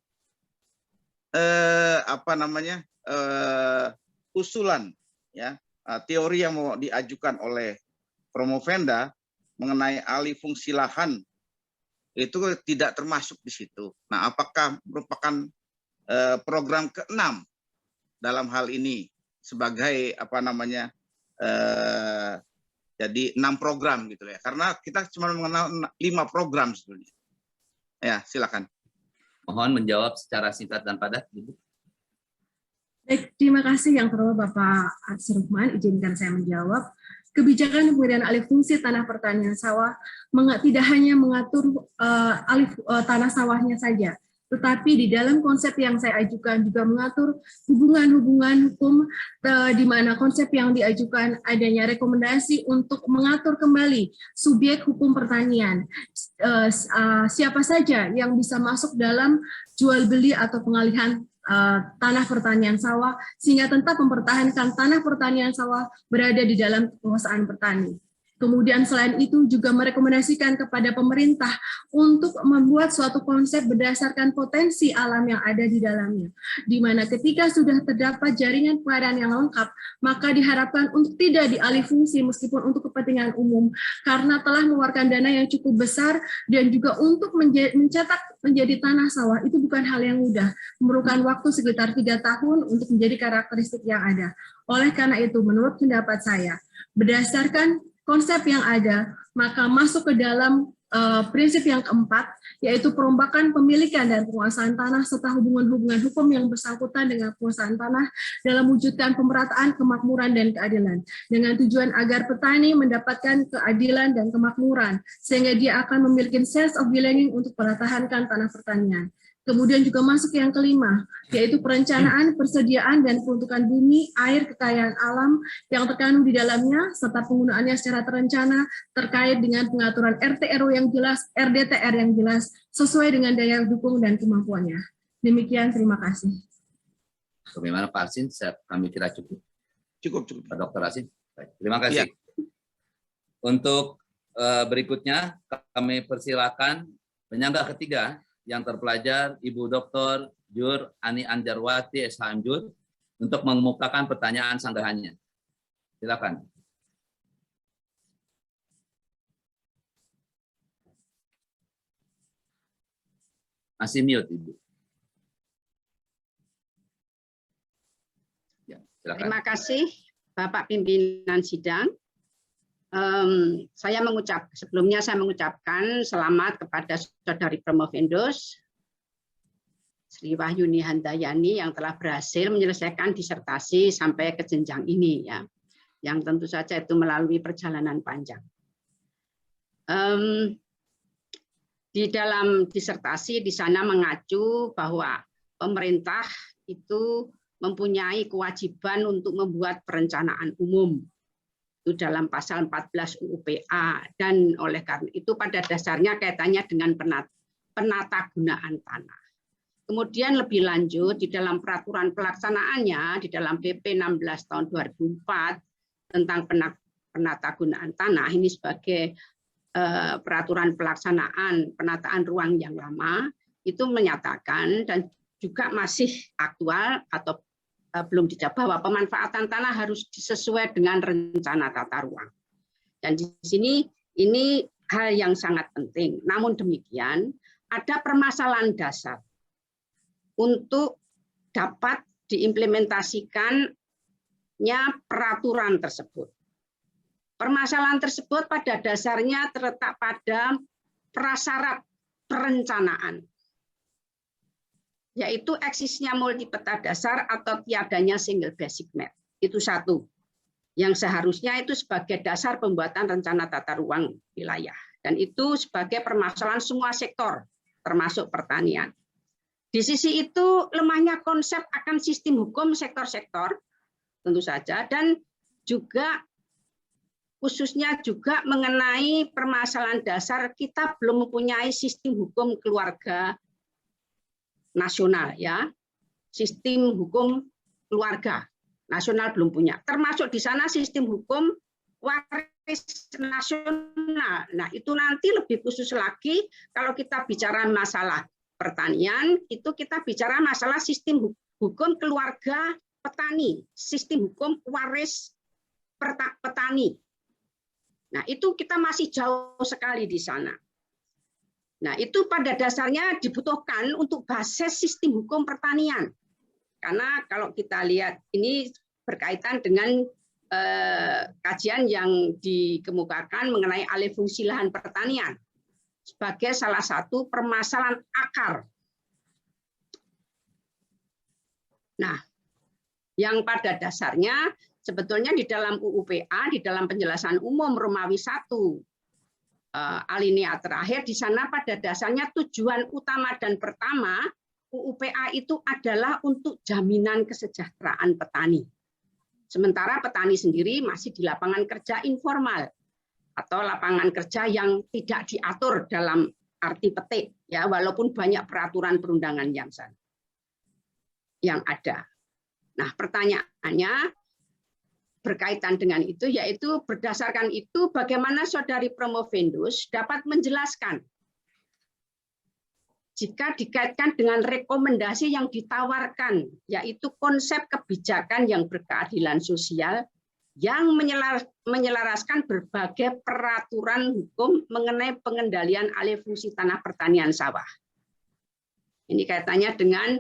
usulan, ya, teori yang mau diajukan oleh Promovenda mengenai alih fungsi lahan itu tidak termasuk di situ. Nah, apakah merupakan program ke-6 dalam hal ini sebagai jadi 6 program gitu ya? Karena kita cuma mengenal 5 program sebetulnya. Ya, silakan. Mohon menjawab secara singkat dan padat, Ibu. Baik, terima kasih yang terhormat Bapak Atsirahman. Izinkan saya menjawab. Kebijakan pemberian alih fungsi tanah pertanian sawah tidak hanya mengatur tanah sawahnya saja, tetapi di dalam konsep yang saya ajukan juga mengatur hubungan-hubungan hukum, di mana konsep yang diajukan adanya rekomendasi untuk mengatur kembali subjek hukum pertanian, siapa saja yang bisa masuk dalam jual beli atau pengalihan tanah pertanian sawah, sehingga tetap mempertahankan tanah pertanian sawah berada di dalam kekuasaan petani. Kemudian selain itu juga merekomendasikan kepada pemerintah untuk membuat suatu konsep berdasarkan potensi alam yang ada di dalamnya, di mana ketika sudah terdapat jaringan pengadaan yang lengkap, maka diharapkan untuk tidak dialih fungsi meskipun untuk kepentingan umum, karena telah mengeluarkan dana yang cukup besar, dan juga untuk mencetak menjadi tanah sawah itu bukan hal yang mudah, memerlukan waktu sekitar 3 tahun untuk menjadi karakteristik yang ada. Oleh karena itu, menurut pendapat saya, berdasarkan konsep yang ada, maka masuk ke dalam prinsip yang keempat, yaitu perombakan pemilikan dan penguasaan tanah serta hubungan-hubungan hukum yang bersangkutan dengan penguasaan tanah dalam mewujudkan pemerataan, kemakmuran, dan keadilan, dengan tujuan agar petani mendapatkan keadilan dan kemakmuran, sehingga dia akan memiliki sense of belonging untuk mempertahankan tanah pertanian. Kemudian juga masuk yang kelima, yaitu perencanaan, persediaan, dan peruntukan bumi, air, kekayaan alam yang terkandung di dalamnya, serta penggunaannya secara terencana terkait dengan pengaturan RT/RW yang jelas, RDTR yang jelas, sesuai dengan daya dukung dan kemampuannya. Demikian, terima kasih. Bagaimana Pak Asin? Kami kira cukup. Cukup. Pak Dr. Asin. Baik, terima kasih. Ya. Untuk berikutnya, kami persilakan penyangga ketiga yang terpelajar Ibu Dr. Jur Ani Anjarwati SHM Jur untuk mengemukakan pertanyaan sanggahannya. Silakan. Masih mute, Ibu. Ya, silakan. Terima kasih Bapak Pimpinan Sidang. Sebelumnya saya mengucapkan selamat kepada Saudari Promovendos Sri Wahyuni Handayani yang telah berhasil menyelesaikan disertasi sampai ke jenjang ini, ya, yang tentu saja itu melalui perjalanan panjang. Di dalam disertasi di sana mengacu bahwa pemerintah itu mempunyai kewajiban untuk membuat perencanaan umum. Itu dalam pasal 14 UU PA, dan oleh karena itu pada dasarnya kaitannya dengan penatagunaan tanah. Kemudian lebih lanjut di dalam peraturan pelaksanaannya di dalam PP 16 tahun 2004 tentang penatagunaan tanah, ini sebagai peraturan pelaksanaan penataan ruang yang lama, itu menyatakan dan juga masih aktual atau belum dijawab bahwa pemanfaatan tanah harus disesuai dengan rencana tata ruang. Dan di sini ini hal yang sangat penting. Namun demikian, ada permasalahan dasar untuk dapat diimplementasikannya peraturan tersebut. Permasalahan tersebut pada dasarnya terletak pada prasyarat perencanaan, yaitu eksisnya multi peta dasar atau tiadanya single basic map. Itu satu, yang seharusnya itu sebagai dasar pembuatan rencana tata ruang wilayah. Dan itu sebagai permasalahan semua sektor, termasuk pertanian. Di sisi itu, lemahnya konsep akan sistem hukum sektor-sektor, tentu saja, dan juga khususnya juga mengenai permasalahan dasar, kita belum mempunyai sistem hukum keluarga nasional, ya, sistem hukum keluarga nasional belum punya. Termasuk di sana sistem hukum waris nasional. Nah, itu nanti lebih khusus lagi kalau kita bicara masalah pertanian, itu kita bicara masalah sistem hukum keluarga petani, sistem hukum waris petani. Nah, itu kita masih jauh sekali di sana. Nah, itu pada dasarnya dibutuhkan untuk basis sistem hukum pertanian. Karena kalau kita lihat ini berkaitan dengan kajian yang dikemukakan mengenai alih fungsi lahan pertanian sebagai salah satu permasalahan akar. Nah, yang pada dasarnya sebetulnya di dalam UUPA, di dalam penjelasan umum Romawi 1, alinea terakhir, di sana pada dasarnya tujuan utama dan pertama UUPA itu adalah untuk jaminan kesejahteraan petani. Sementara petani sendiri masih di lapangan kerja informal atau lapangan kerja yang tidak diatur dalam arti petik, ya, walaupun banyak peraturan perundangan yang ada. Nah, pertanyaannya berkaitan dengan itu, yaitu berdasarkan itu bagaimana Saudari Promovendus dapat menjelaskan jika dikaitkan dengan rekomendasi yang ditawarkan, yaitu konsep kebijakan yang berkeadilan sosial yang menyelaraskan berbagai peraturan hukum mengenai pengendalian alih fungsi tanah pertanian sawah. Ini kaitannya dengan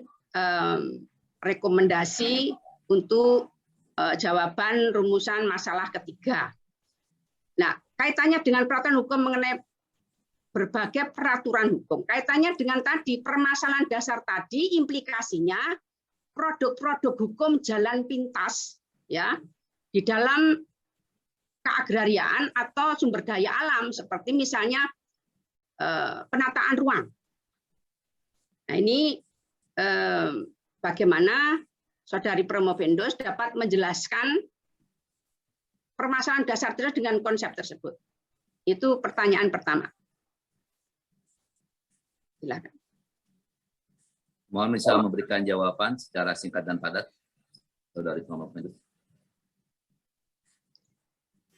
rekomendasi untuk jawaban rumusan masalah ketiga. Nah, kaitannya dengan peraturan hukum mengenai berbagai peraturan hukum. Kaitannya dengan tadi permasalahan dasar tadi, implikasinya produk-produk hukum jalan pintas, ya, di dalam keagrariaan atau sumber daya alam seperti misalnya penataan ruang. Nah, ini bagaimana Saudari Promovendus dapat menjelaskan permasalahan dasar terus dengan konsep tersebut. Itu pertanyaan pertama. Silakan. Mohon bisa memberikan jawaban secara singkat dan padat, Saudari Promovendus.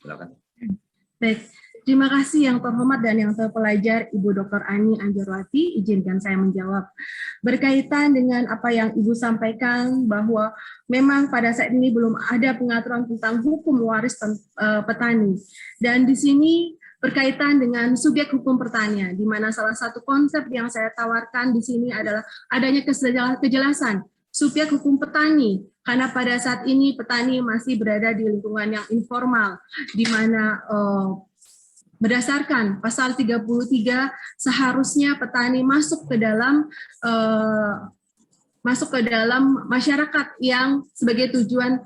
Silakan. Baik, terima kasih yang terhormat dan yang terpelajar Ibu Dr. Ani Anjarwati. Izinkan saya menjawab. Berkaitan dengan apa yang Ibu sampaikan bahwa memang pada saat ini belum ada pengaturan tentang hukum waris petani. Dan di sini berkaitan dengan subjek hukum pertanian, di mana salah satu konsep yang saya tawarkan di sini adalah adanya kejelasan subjek hukum petani, karena pada saat ini petani masih berada di lingkungan yang informal, di mana berdasarkan pasal 33 seharusnya petani masuk ke dalam masyarakat yang sebagai tujuan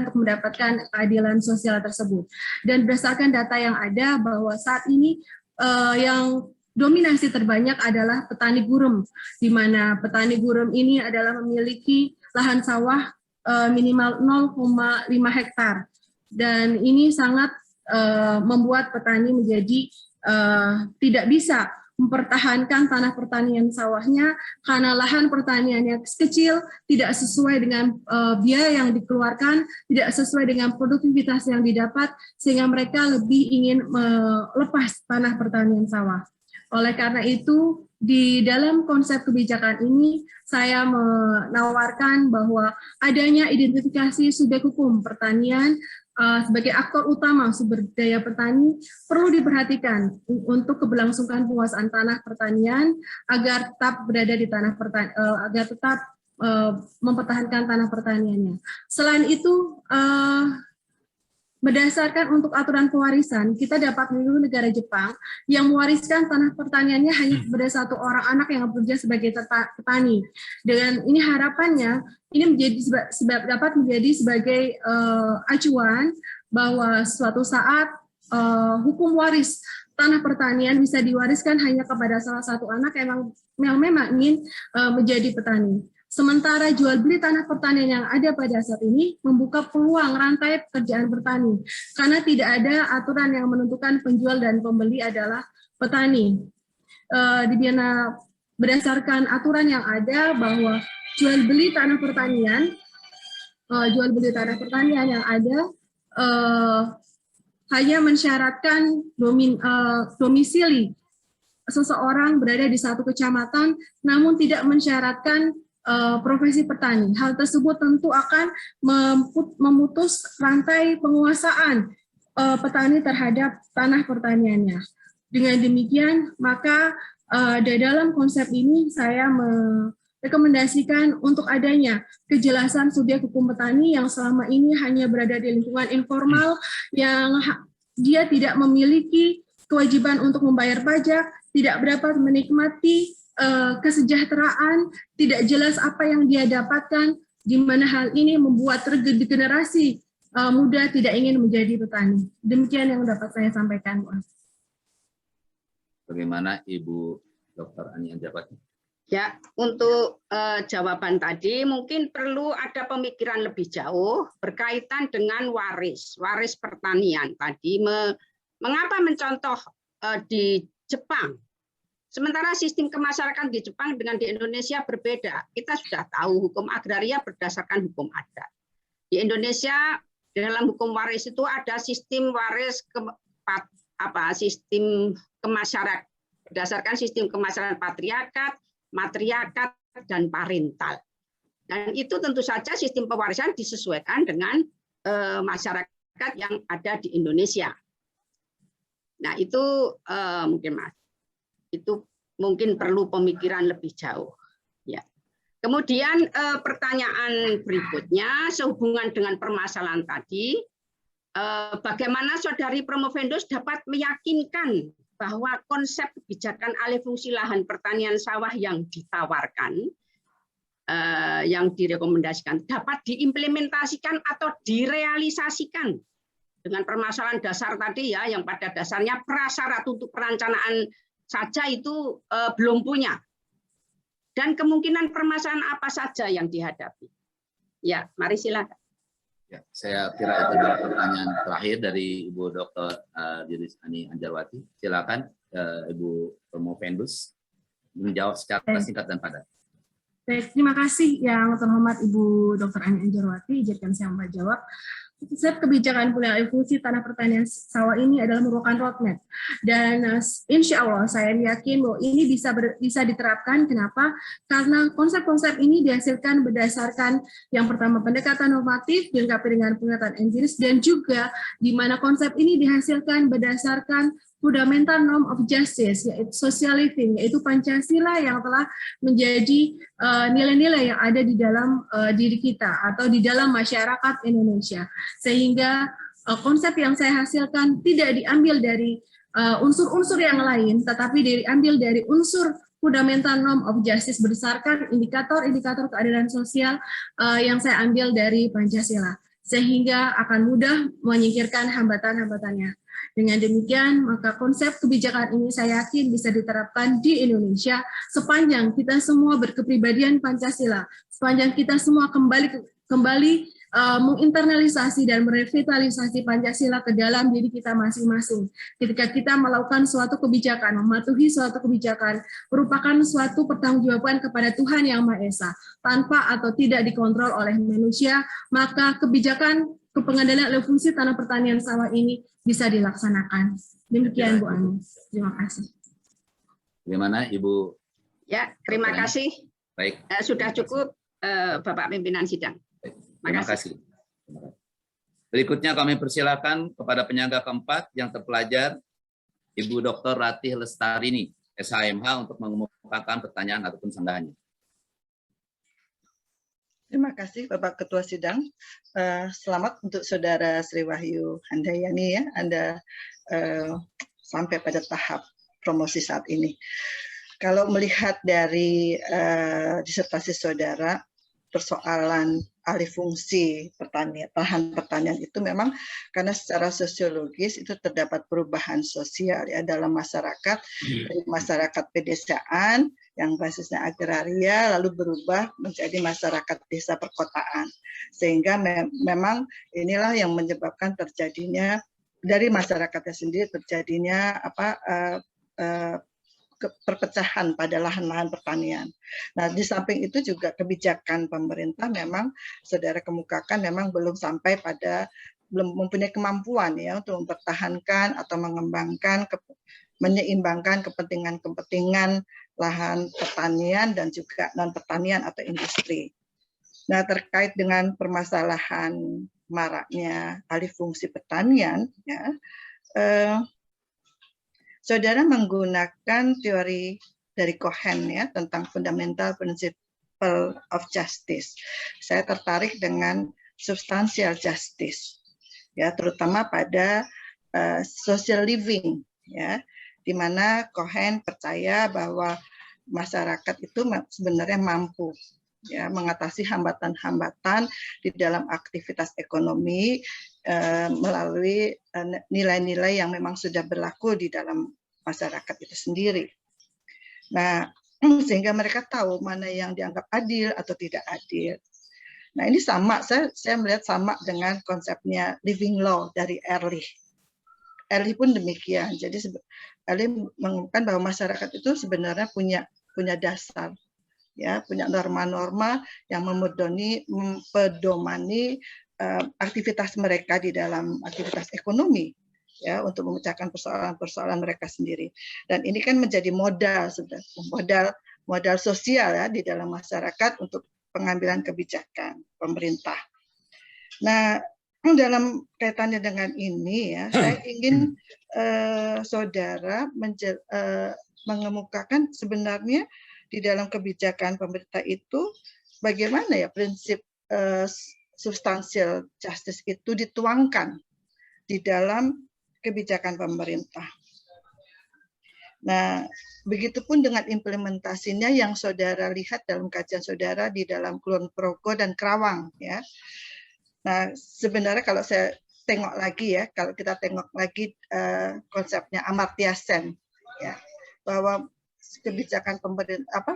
untuk mendapatkan keadilan sosial tersebut. Dan berdasarkan data yang ada bahwa saat ini yang dominasi terbanyak adalah petani gurem, di mana petani gurem ini adalah memiliki lahan sawah minimal 0,5 hektar. Dan ini sangat membuat petani menjadi tidak bisa mempertahankan tanah pertanian sawahnya karena lahan pertaniannya kecil, tidak sesuai dengan biaya yang dikeluarkan, tidak sesuai dengan produktivitas yang didapat, sehingga mereka lebih ingin melepas tanah pertanian sawah. Oleh karena itu, di dalam konsep kebijakan ini, saya menawarkan bahwa adanya identifikasi subjek hukum pertanian sebagai aktor utama sumber daya petani perlu diperhatikan untuk keberlangsungan penguasaan tanah pertanian agar tetap berada di tanah pertanian, agar tetap mempertahankan tanah pertaniannya. Selain itu, Berdasarkan untuk aturan pewarisan, kita dapat meniru negara Jepang yang mewariskan tanah pertaniannya hanya kepada satu orang anak yang bekerja sebagai petani. Dengan ini harapannya ini menjadi dapat menjadi sebagai acuan bahwa suatu saat hukum waris tanah pertanian bisa diwariskan hanya kepada salah satu anak yang memang ingin menjadi petani. Sementara jual beli tanah pertanian yang ada pada saat ini membuka peluang rantai pekerjaan bertani, karena tidak ada aturan yang menentukan penjual dan pembeli adalah petani. Di mana berdasarkan aturan yang ada bahwa jual beli tanah pertanian yang ada hanya mensyaratkan domisili seseorang berada di satu kecamatan, namun tidak mensyaratkan profesi petani. Hal tersebut tentu akan memutus rantai penguasaan petani terhadap tanah pertaniannya. Dengan demikian, maka di dalam konsep ini saya merekomendasikan untuk adanya kejelasan subjek hukum petani yang selama ini hanya berada di lingkungan informal, yang dia tidak memiliki kewajiban untuk membayar pajak, tidak dapat menikmati kesejahteraan, tidak jelas apa yang dia dapatkan, di mana hal ini membuat generasi muda tidak ingin menjadi petani. Demikian yang dapat saya sampaikan, Bu. Bagaimana Ibu Dr. Ani Anjarwati? Ya, untuk jawaban tadi mungkin perlu ada pemikiran lebih jauh berkaitan dengan waris pertanian tadi. Mengapa mencontoh di Jepang? Sementara sistem kemasyarakatan di Jepang dengan di Indonesia berbeda. Kita sudah tahu hukum agraria berdasarkan hukum adat. Di Indonesia dalam hukum waris itu ada sistem waris sistem kemasyarakatan berdasarkan sistem kemasyarakatan patriarkat, matriarkat, dan parental. Dan itu tentu saja sistem pewarisan disesuaikan dengan masyarakat yang ada di Indonesia. Nah itu mungkin Mas. Itu mungkin perlu pemikiran lebih jauh. Ya. Kemudian pertanyaan berikutnya sehubungan dengan permasalahan tadi, bagaimana Saudari Promovendus dapat meyakinkan bahwa konsep kebijakan alih fungsi lahan pertanian sawah yang ditawarkan, yang direkomendasikan dapat diimplementasikan atau direalisasikan dengan permasalahan dasar tadi ya, yang pada dasarnya prasyarat untuk perencanaan saja itu belum punya. Dan kemungkinan permasalahan apa saja yang dihadapi. Ya, mari silakan. Ya, saya kira itu adalah pertanyaan terakhir dari Ibu Dr. Diris Ani Anjarwati. Silakan Ibu Promovendus menjawab secara singkat dan padat. Baik, terima kasih yang terhormat Ibu Dr. Ani Anjarwati. Izinkan saya menjawab. Konsep kebijakan penggunaan alih fungsi tanah pertanian sawah ini adalah merupakan roadmap, dan insya Allah saya yakin bahwa ini bisa diterapkan. Kenapa? Karena konsep-konsep ini dihasilkan berdasarkan yang pertama pendekatan normatif dilengkapi dengan pengetahuan empiris, dan juga di mana konsep ini dihasilkan berdasarkan fundamental norm of justice, yaitu social living, yaitu Pancasila yang telah menjadi nilai-nilai yang ada di dalam diri kita atau di dalam masyarakat Indonesia. Sehingga konsep yang saya hasilkan tidak diambil dari unsur-unsur yang lain, tetapi diambil dari unsur fundamental norm of justice berdasarkan indikator-indikator keadilan sosial yang saya ambil dari Pancasila, sehingga akan mudah menyingkirkan hambatan-hambatannya. Dengan demikian, maka konsep kebijakan ini saya yakin bisa diterapkan di Indonesia sepanjang kita semua berkepribadian Pancasila, sepanjang kita semua kembali menginternalisasi dan merevitalisasi Pancasila ke dalam diri kita masing-masing. Ketika kita melakukan suatu kebijakan, mematuhi suatu kebijakan, merupakan suatu pertanggungjawaban kepada Tuhan Yang Maha Esa, tanpa atau tidak dikontrol oleh manusia, maka kebijakan pengendalian alih fungsi tanah pertanian sawah ini bisa dilaksanakan. Demikian Bu Ani. Terima kasih. Bagaimana Ibu? Ya, terima kasih. Baik. Sudah cukup Bapak Pimpinan Sidang. Terima kasih. Berikutnya kami persilakan kepada penyangga keempat yang terpelajar Ibu Dr. Ratih Lestarini, SHMH, untuk mengemukakan pertanyaan ataupun sanggahannya. Terima kasih Bapak Ketua Sidang. Selamat untuk Saudara Sri Wahyu Handayani ya, Anda sampai pada tahap promosi saat ini. Kalau melihat dari disertasi saudara, persoalan alih fungsi pertanian, lahan pertanian itu memang karena secara sosiologis itu terdapat perubahan sosial ya dalam masyarakat, dari masyarakat pedesaan yang basisnya agraria lalu berubah menjadi masyarakat desa perkotaan, sehingga memang inilah yang menyebabkan terjadinya dari masyarakatnya sendiri terjadinya perpecahan pada lahan-lahan pertanian. Nah, di samping itu juga kebijakan pemerintah memang saudara kemukakan memang belum sampai pada belum mempunyai kemampuan ya untuk mempertahankan atau mengembangkan menyeimbangkan kepentingan-kepentingan lahan pertanian dan juga non pertanian atau industri. Nah, terkait dengan permasalahan maraknya alih fungsi pertanian ya, saudara menggunakan teori dari Cohen ya tentang fundamental principle of justice. Saya tertarik dengan substantial justice ya, terutama pada social living ya, di mana Cohen percaya bahwa masyarakat itu sebenarnya mampu ya mengatasi hambatan-hambatan di dalam aktivitas ekonomi melalui nilai-nilai yang memang sudah berlaku di dalam masyarakat itu sendiri. Nah, sehingga mereka tahu mana yang dianggap adil atau tidak adil. Nah, ini sama, saya melihat sama dengan konsepnya living law dari Ehrlich. Ehrlich pun demikian. Jadi Ehrlich mengungkapkan bahwa masyarakat itu sebenarnya punya dasar, ya, punya norma-norma yang mempedomani aktivitas mereka di dalam aktivitas ekonomi ya untuk memecahkan persoalan-persoalan mereka sendiri. Dan ini kan menjadi modal sosial ya di dalam masyarakat untuk pengambilan kebijakan pemerintah. Nah, dalam kaitannya dengan ini ya, saya ingin saudara mengemukakan sebenarnya di dalam kebijakan pemerintah itu bagaimana ya prinsip substansial justice itu dituangkan di dalam kebijakan pemerintah. Nah, begitupun dengan implementasinya yang saudara lihat dalam kajian saudara di dalam Kulon Progo dan Kerawang ya. Nah, sebenarnya kalau saya tengok lagi ya, kalau kita tengok lagi konsepnya Amartya Sen ya, bahwa kebijakan pemerintah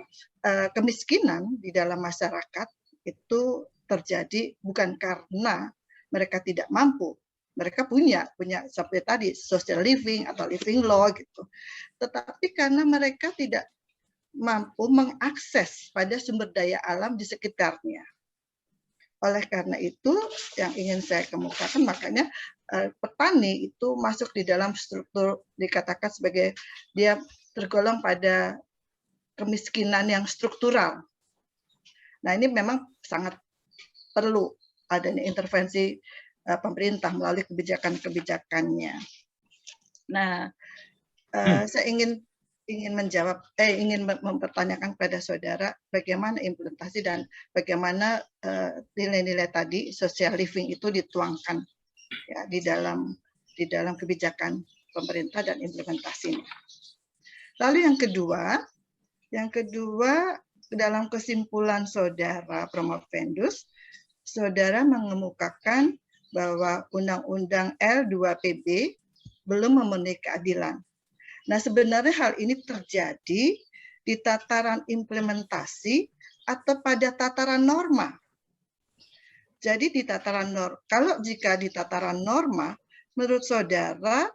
kemiskinan di dalam masyarakat itu terjadi bukan karena mereka tidak mampu, mereka punya seperti tadi social living atau living law gitu, tetapi karena mereka tidak mampu mengakses pada sumber daya alam di sekitarnya. Oleh karena itu yang ingin saya kemukakan, makanya petani itu masuk di dalam struktur dikatakan sebagai dia tergolong pada kemiskinan yang struktural. Nah, ini memang sangat perlu adanya intervensi pemerintah melalui kebijakan-kebijakannya. Nah, saya ingin mempertanyakan kepada saudara bagaimana implementasi dan bagaimana nilai-nilai tadi social living itu dituangkan ya di dalam kebijakan pemerintah dan implementasinya. Lalu yang kedua dalam kesimpulan saudara Promovendus, saudara mengemukakan bahwa Undang-Undang L2PB belum memenuhi keadilan. Nah, sebenarnya hal ini terjadi di tataran implementasi atau pada tataran norma. Jadi di tataran jika di tataran norma, menurut saudara,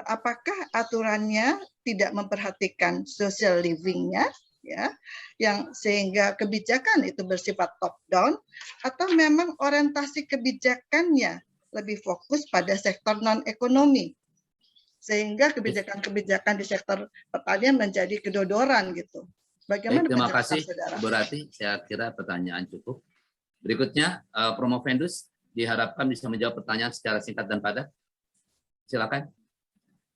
apakah aturannya tidak memperhatikan social living-nya, ya, yang sehingga kebijakan itu bersifat top down, atau memang orientasi kebijakannya lebih fokus pada sektor non ekonomi, sehingga kebijakan-kebijakan di sektor pertanian menjadi kedodoran gitu. Bagaimana? Baik, terima kasih Bu Rati. Saya kira pertanyaan cukup. Berikutnya Promovendus diharapkan bisa menjawab pertanyaan secara singkat dan padat. Silakan.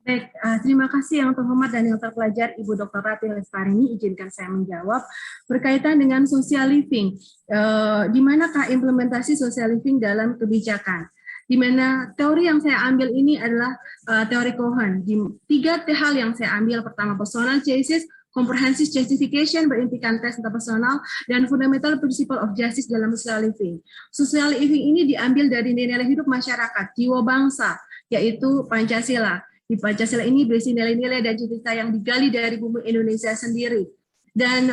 Baik, terima kasih yang terhormat dan yang terpelajar Ibu Dr. Ratih Lestarini. Izinkan saya menjawab berkaitan dengan social living. Di manakah implementasi social living dalam kebijakan? Di mana teori yang saya ambil ini adalah teori Cohen. Di tiga hal yang saya ambil, pertama personal choices, comprehensive justification berintikan tes interpersonal, dan fundamental principle of justice dalam social living. Social living ini diambil dari nilai hidup masyarakat, jiwa bangsa, yaitu Pancasila. Di Pancasila ini berisi nilai-nilai dan cita-cita yang digali dari bumi Indonesia sendiri. Dan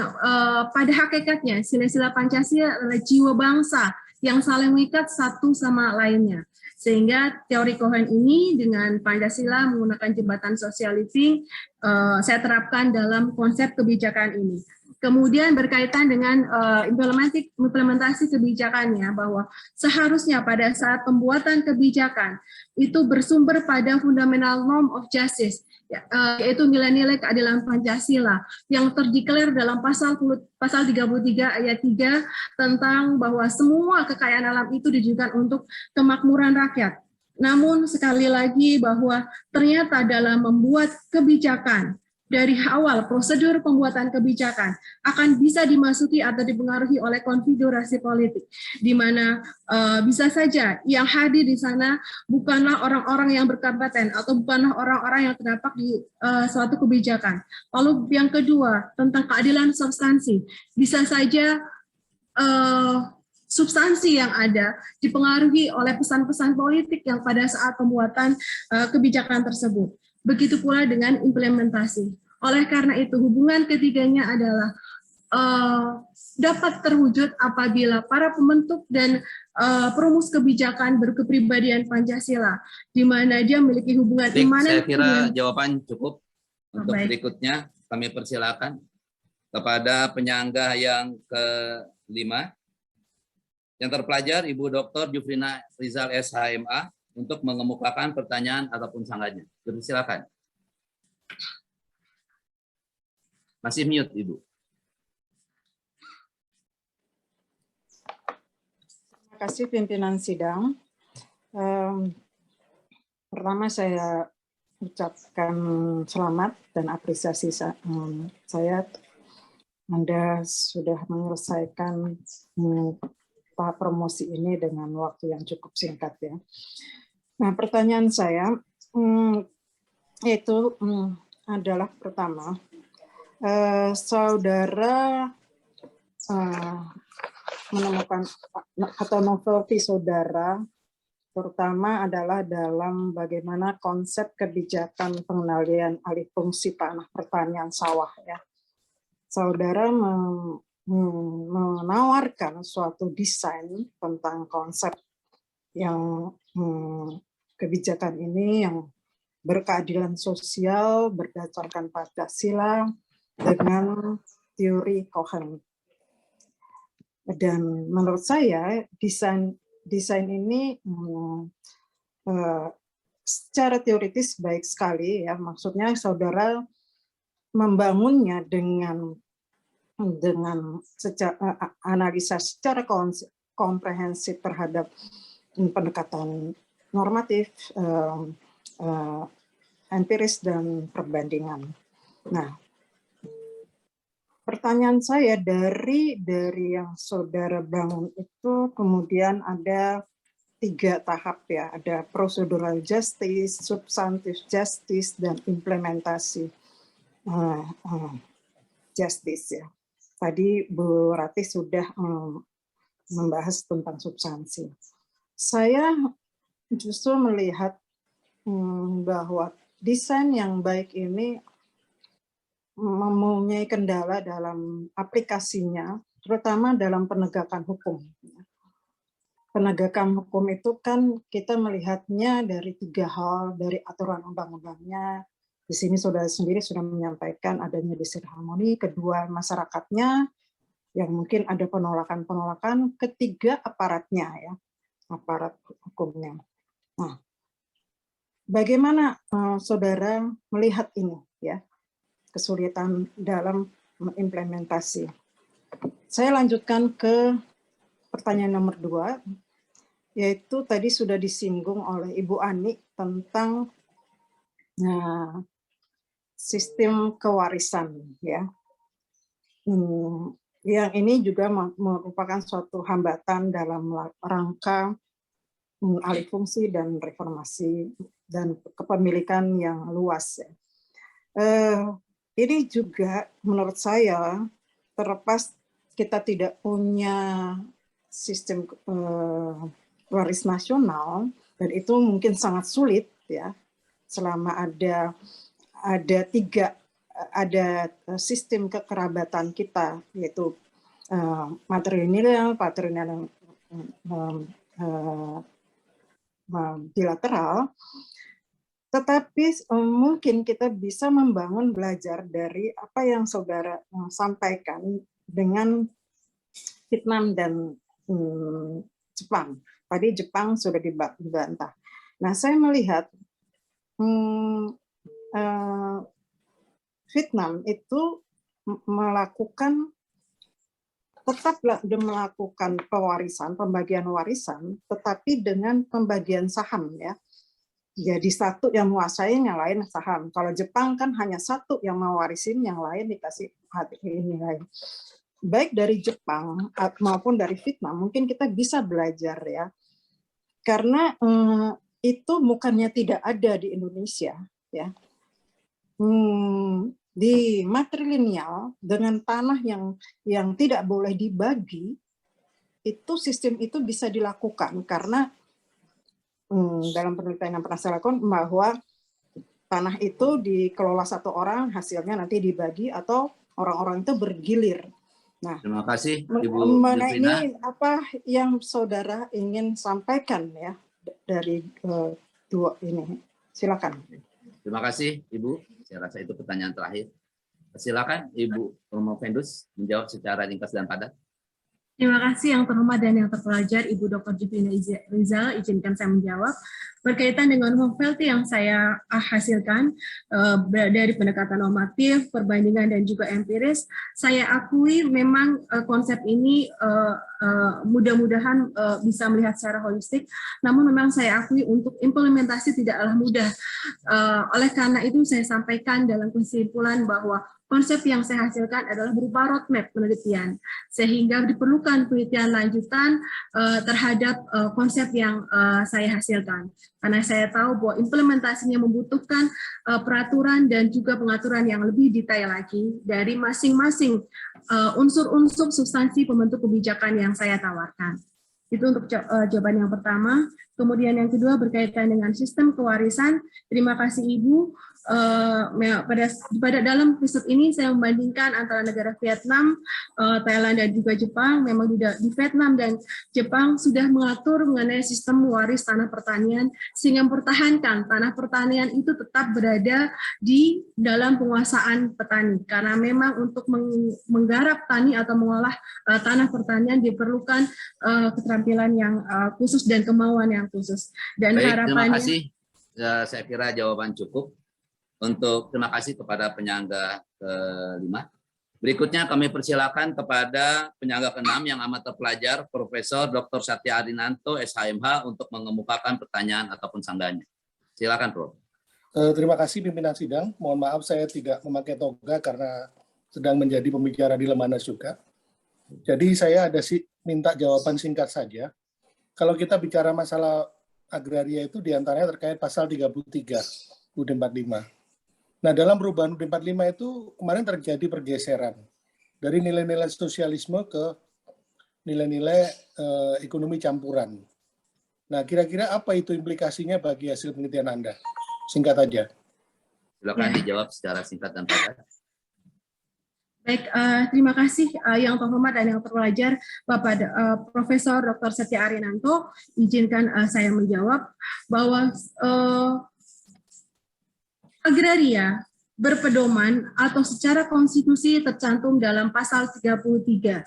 pada hakikatnya sila-sila Pancasila adalah jiwa bangsa yang saling mengikat satu sama lainnya. Sehingga teori Cohen ini dengan Pancasila menggunakan jembatan social living saya terapkan dalam konsep kebijakan ini. Kemudian berkaitan dengan implementasi kebijakannya, bahwa seharusnya pada saat pembuatan kebijakan itu bersumber pada fundamental norm of justice, yaitu nilai-nilai keadilan Pancasila yang terdeklar dalam pasal 33 ayat 3 tentang bahwa semua kekayaan alam itu ditujukan untuk kemakmuran rakyat. Namun sekali lagi bahwa ternyata dalam membuat kebijakan, dari awal prosedur pembuatan kebijakan akan bisa dimasuki atau dipengaruhi oleh konfigurasi politik, di mana bisa saja yang hadir di sana bukanlah orang-orang yang berkompeten atau bukanlah orang-orang yang terdapat di suatu kebijakan. Lalu yang kedua, tentang keadilan substansi, bisa saja substansi yang ada dipengaruhi oleh pesan-pesan politik yang pada saat pembuatan kebijakan tersebut. Begitu pula dengan implementasi. Oleh karena itu, hubungan ketiganya adalah dapat terwujud apabila para pembentuk dan perumus kebijakan berkepribadian Pancasila, di mana dia memiliki hubungan imanan. Saya kira jawaban cukup. Untuk berikutnya, kami persilakan kepada penyangga yang kelima, yang terpelajar Ibu Dr. Jufrina Rizal SHMA, untuk mengemukakan pertanyaan ataupun sanggahnya. Silakan. Masih mute, Ibu. Terima kasih pimpinan sidang. Pertama saya ucapkan selamat dan apresiasi saya. Anda sudah menyelesaikan tahap promosi ini dengan waktu yang cukup singkat ya. Nah, pertanyaan saya yaitu adalah pertama, saudara menemukan atau novelty saudara terutama adalah dalam bagaimana konsep kebijakan pengendalian alih fungsi tanah pertanian sawah ya. Saudara menawarkan suatu desain tentang konsep yang kebijakan ini yang berkeadilan sosial berdasarkan Pancasila dengan teori Cohen. Dan menurut saya desain ini secara teoritis baik sekali ya, maksudnya saudara membangunnya dengan analisa secara komprehensif terhadap pendekatan normatif, empiris dan perbandingan. Nah, pertanyaan saya dari yang saudara bangun itu kemudian ada 3 tahap ya, ada procedural justice, substantive justice, dan implementasi justice ya. Tadi Bu Ratih sudah membahas tentang substansi. Saya justru melihat bahwa desain yang baik ini mempunyai kendala dalam aplikasinya, terutama dalam penegakan hukum. Penegakan hukum itu kan kita melihatnya dari 3 hal, dari aturan undang-undangnya. Di sini saudara sendiri sudah menyampaikan adanya disharmoni, kedua masyarakatnya, yang mungkin ada penolakan-penolakan, ketiga aparatnya ya, aparat hukumnya. Nah, bagaimana saudara melihat ini ya, kesulitan dalam mengimplementasi? Saya lanjutkan ke pertanyaan nomor 2, yaitu tadi sudah disinggung oleh Ibu Ani tentang Nah, sistem kewarisan ya. Yang ini juga merupakan suatu hambatan dalam rangka alih fungsi dan reformasi dan kepemilikan yang luas. Ya. Ini juga menurut saya, terlepas kita tidak punya sistem waris nasional, dan itu mungkin sangat sulit ya, selama ada sistem kekerabatan kita, yaitu matrilineal, patrilineal, bilateral, tetapi mungkin kita bisa membangun belajar dari apa yang saudara sampaikan dengan Vietnam dan Jepang. Tadi Jepang sudah dibantah. Nah, saya melihat Vietnam itu tetap melakukan pembagian warisan, tetapi dengan pembagian saham ya. Jadi satu yang menguasai, yang lain saham. Kalau Jepang kan hanya satu yang mewarisin, yang lain dikasih nilai. Baik dari Jepang maupun dari Vietnam, mungkin kita bisa belajar ya. Karena itu bukannya tidak ada di Indonesia ya. Di matrilineal dengan tanah yang tidak boleh dibagi, itu sistem itu bisa dilakukan karena dalam penelitian yang pernah saya lakukan bahwa tanah itu dikelola satu orang, hasilnya nanti dibagi atau orang-orang itu bergilir. Nah, terima kasih Ibu Jufrina. Ini apa yang saudara ingin sampaikan ya dari dua ini? Silakan. Terima kasih Ibu. Saya rasa itu pertanyaan terakhir. Silakan Ibu Romo Pendus menjawab secara ringkas dan padat. Terima kasih yang terhormat dan yang terpelajar Ibu Dr. Juprina Rizal, izinkan saya menjawab. Berkaitan dengan novelty yang saya hasilkan dari pendekatan normatif, perbandingan, dan juga empiris, saya akui memang konsep ini mudah-mudahan bisa melihat secara holistik, namun memang saya akui untuk implementasi tidaklah mudah. Oleh karena itu saya sampaikan dalam kesimpulan bahwa konsep yang saya hasilkan adalah berupa roadmap penelitian, sehingga diperlukan penelitian lanjutan terhadap konsep yang saya hasilkan. Karena saya tahu bahwa implementasinya membutuhkan peraturan dan juga pengaturan yang lebih detail lagi dari masing-masing unsur-unsur substansi pembentuk kebijakan yang saya tawarkan. Itu untuk jawaban yang pertama. Kemudian yang kedua berkaitan dengan sistem kewarisan. Terima kasih Ibu. Pada dalam episode ini saya membandingkan antara negara Vietnam, Thailand, dan juga Jepang. Memang di Vietnam dan Jepang sudah mengatur mengenai sistem waris tanah pertanian sehingga mempertahankan tanah pertanian itu tetap berada di dalam penguasaan petani. Karena memang untuk menggarap tani atau mengolah tanah pertanian diperlukan keterampilan yang khusus dan kemauan yang khusus. Dan baik, harapannya. terima kasih. Saya kira jawaban cukup. Terima kasih kepada penyangga ke-5. Berikutnya kami persilakan kepada penyangga ke-6 yang amat terpelajar, Profesor Dr. Satya Arinanto, SHMH, untuk mengemukakan pertanyaan ataupun sanggahnya. Silakan, Prof. Terima kasih pimpinan sidang. Mohon maaf saya tidak memakai toga karena sedang menjadi pembicara di Lemhanas juga. Jadi saya minta jawaban singkat saja. Kalau kita bicara masalah agraria itu diantaranya terkait pasal 33 UUD 45. Nah, dalam perubahan UUD 45 itu kemarin terjadi pergeseran dari nilai-nilai sosialisme ke nilai-nilai ekonomi campuran. Nah, kira-kira apa itu implikasinya bagi hasil penelitian Anda? Singkat aja. Silakan dijawab secara singkat dan padat. Baik, terima kasih yang terhormat dan yang terpelajar Bapak Profesor Dr. Satya Arinanto. Izinkan saya menjawab bahwa agraria berpedoman atau secara konstitusi tercantum dalam pasal 33.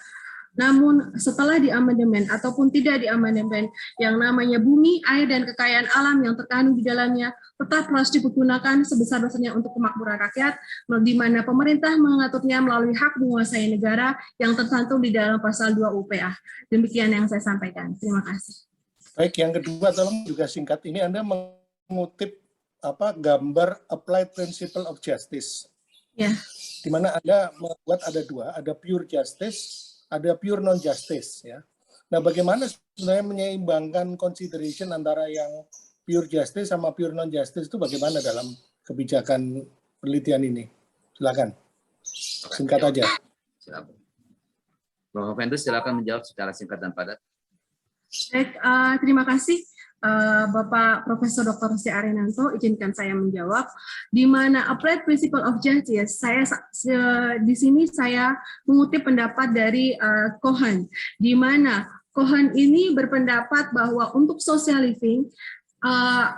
Namun setelah diamandemen ataupun tidak diamandemen, yang namanya bumi, air, dan kekayaan alam yang terkandung di dalamnya tetap harus digunakan sebesar-besarnya untuk kemakmuran rakyat, di mana pemerintah mengaturnya melalui hak menguasai negara yang tercantum di dalam pasal 2 UPA. Demikian yang saya sampaikan. Terima kasih. Baik, yang kedua tolong juga singkat. Ini Anda mengutip gambar applied principle of justice. Ya. Di mana Anda membuat ada dua, ada pure justice, ada pure non-justice. Ya. Nah, bagaimana sebenarnya menyeimbangkan consideration antara yang pure justice sama pure non-justice itu bagaimana dalam kebijakan penelitian ini? Silakan, singkat aja. Silakan. Prof. Vendus, silakan menjawab secara singkat dan padat. Baik, terima kasih Bapak Profesor Dr. Rusdi Arinanto, izinkan saya menjawab. Di mana applied principle of justice, di sini saya mengutip pendapat dari Cohen, di mana Cohen ini berpendapat bahwa untuk social living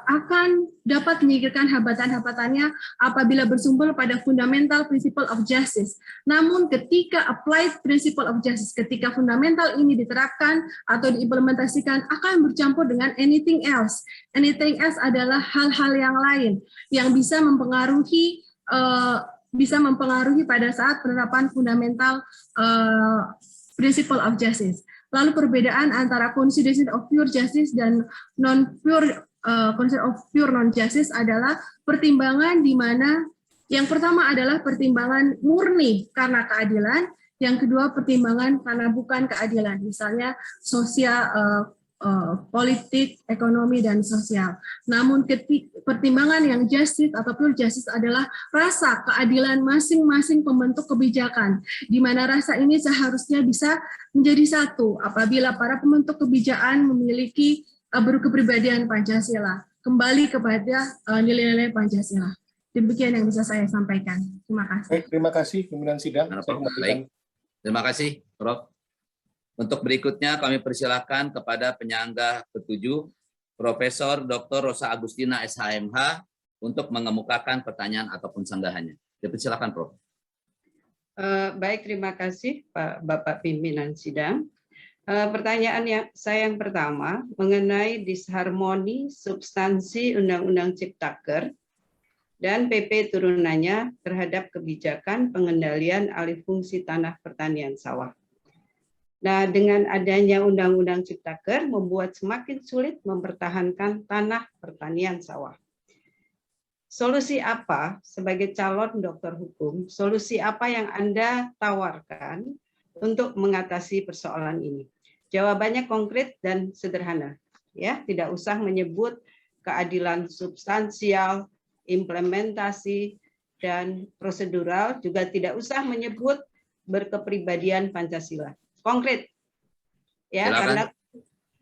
akan dapat menyingkirkan hambatan-hambatannya apabila bersumber pada fundamental principle of justice. Namun ketika applied principle of justice, ketika fundamental ini diterapkan atau diimplementasikan, akan bercampur dengan anything else. Anything else adalah hal-hal yang lain yang bisa mempengaruhi pada saat penerapan fundamental principle of justice. Lalu perbedaan antara consideration of pure justice dan non-pure concept of pure non-justice adalah pertimbangan di mana yang pertama adalah pertimbangan murni karena keadilan, yang kedua pertimbangan karena bukan keadilan, misalnya sosial, politik, ekonomi, dan sosial. Namun pertimbangan yang justice atau pure justice adalah rasa keadilan masing-masing pembentuk kebijakan, di mana rasa ini seharusnya bisa menjadi satu apabila para pembentuk kebijakan memiliki berkepribadian Pancasila, kembali kepada nilai-nilai Pancasila. Demikian yang bisa saya sampaikan. Terima kasih. Baik, terima kasih pimpinan sidang. Baik. Terima kasih, Prof. Untuk berikutnya kami persilakan kepada penyangga ketujuh, Profesor Dr. Rosa Agustina SHMH, untuk mengemukakan pertanyaan ataupun sanggahannya. Dipersilakan, Prof. Baik, terima kasih Pak Bapak pimpinan sidang. Pertanyaan saya yang pertama mengenai disharmoni substansi Undang-Undang Ciptaker dan PP turunannya terhadap kebijakan pengendalian alih fungsi tanah pertanian sawah. Nah, dengan adanya Undang-Undang Ciptaker membuat semakin sulit mempertahankan tanah pertanian sawah. Solusi apa sebagai calon dokter hukum? Solusi apa yang Anda tawarkan untuk mengatasi persoalan ini? Jawabannya konkret dan sederhana, ya, tidak usah menyebut keadilan substansial, implementasi, dan prosedural, juga tidak usah menyebut berkepribadian Pancasila. Konkret, ya. Silakan. Karena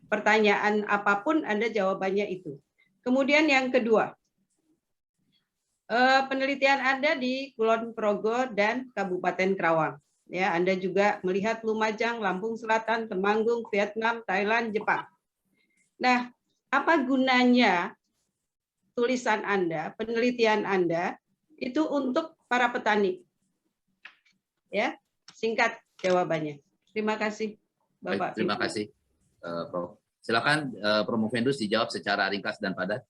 pertanyaan apapun Anda jawabannya itu. Kemudian yang kedua, penelitian Anda di Kulon Progo dan Kabupaten Karawang. Ya, Anda juga melihat Lumajang, Lampung Selatan, Temanggung, Vietnam, Thailand, Jepang. Nah, apa gunanya tulisan Anda, penelitian Anda itu untuk para petani? Ya, singkat jawabannya. Terima kasih, Bapak. Baik, terima kasih, Prof. Silakan, Prof. Vendus dijawab secara ringkas dan padat.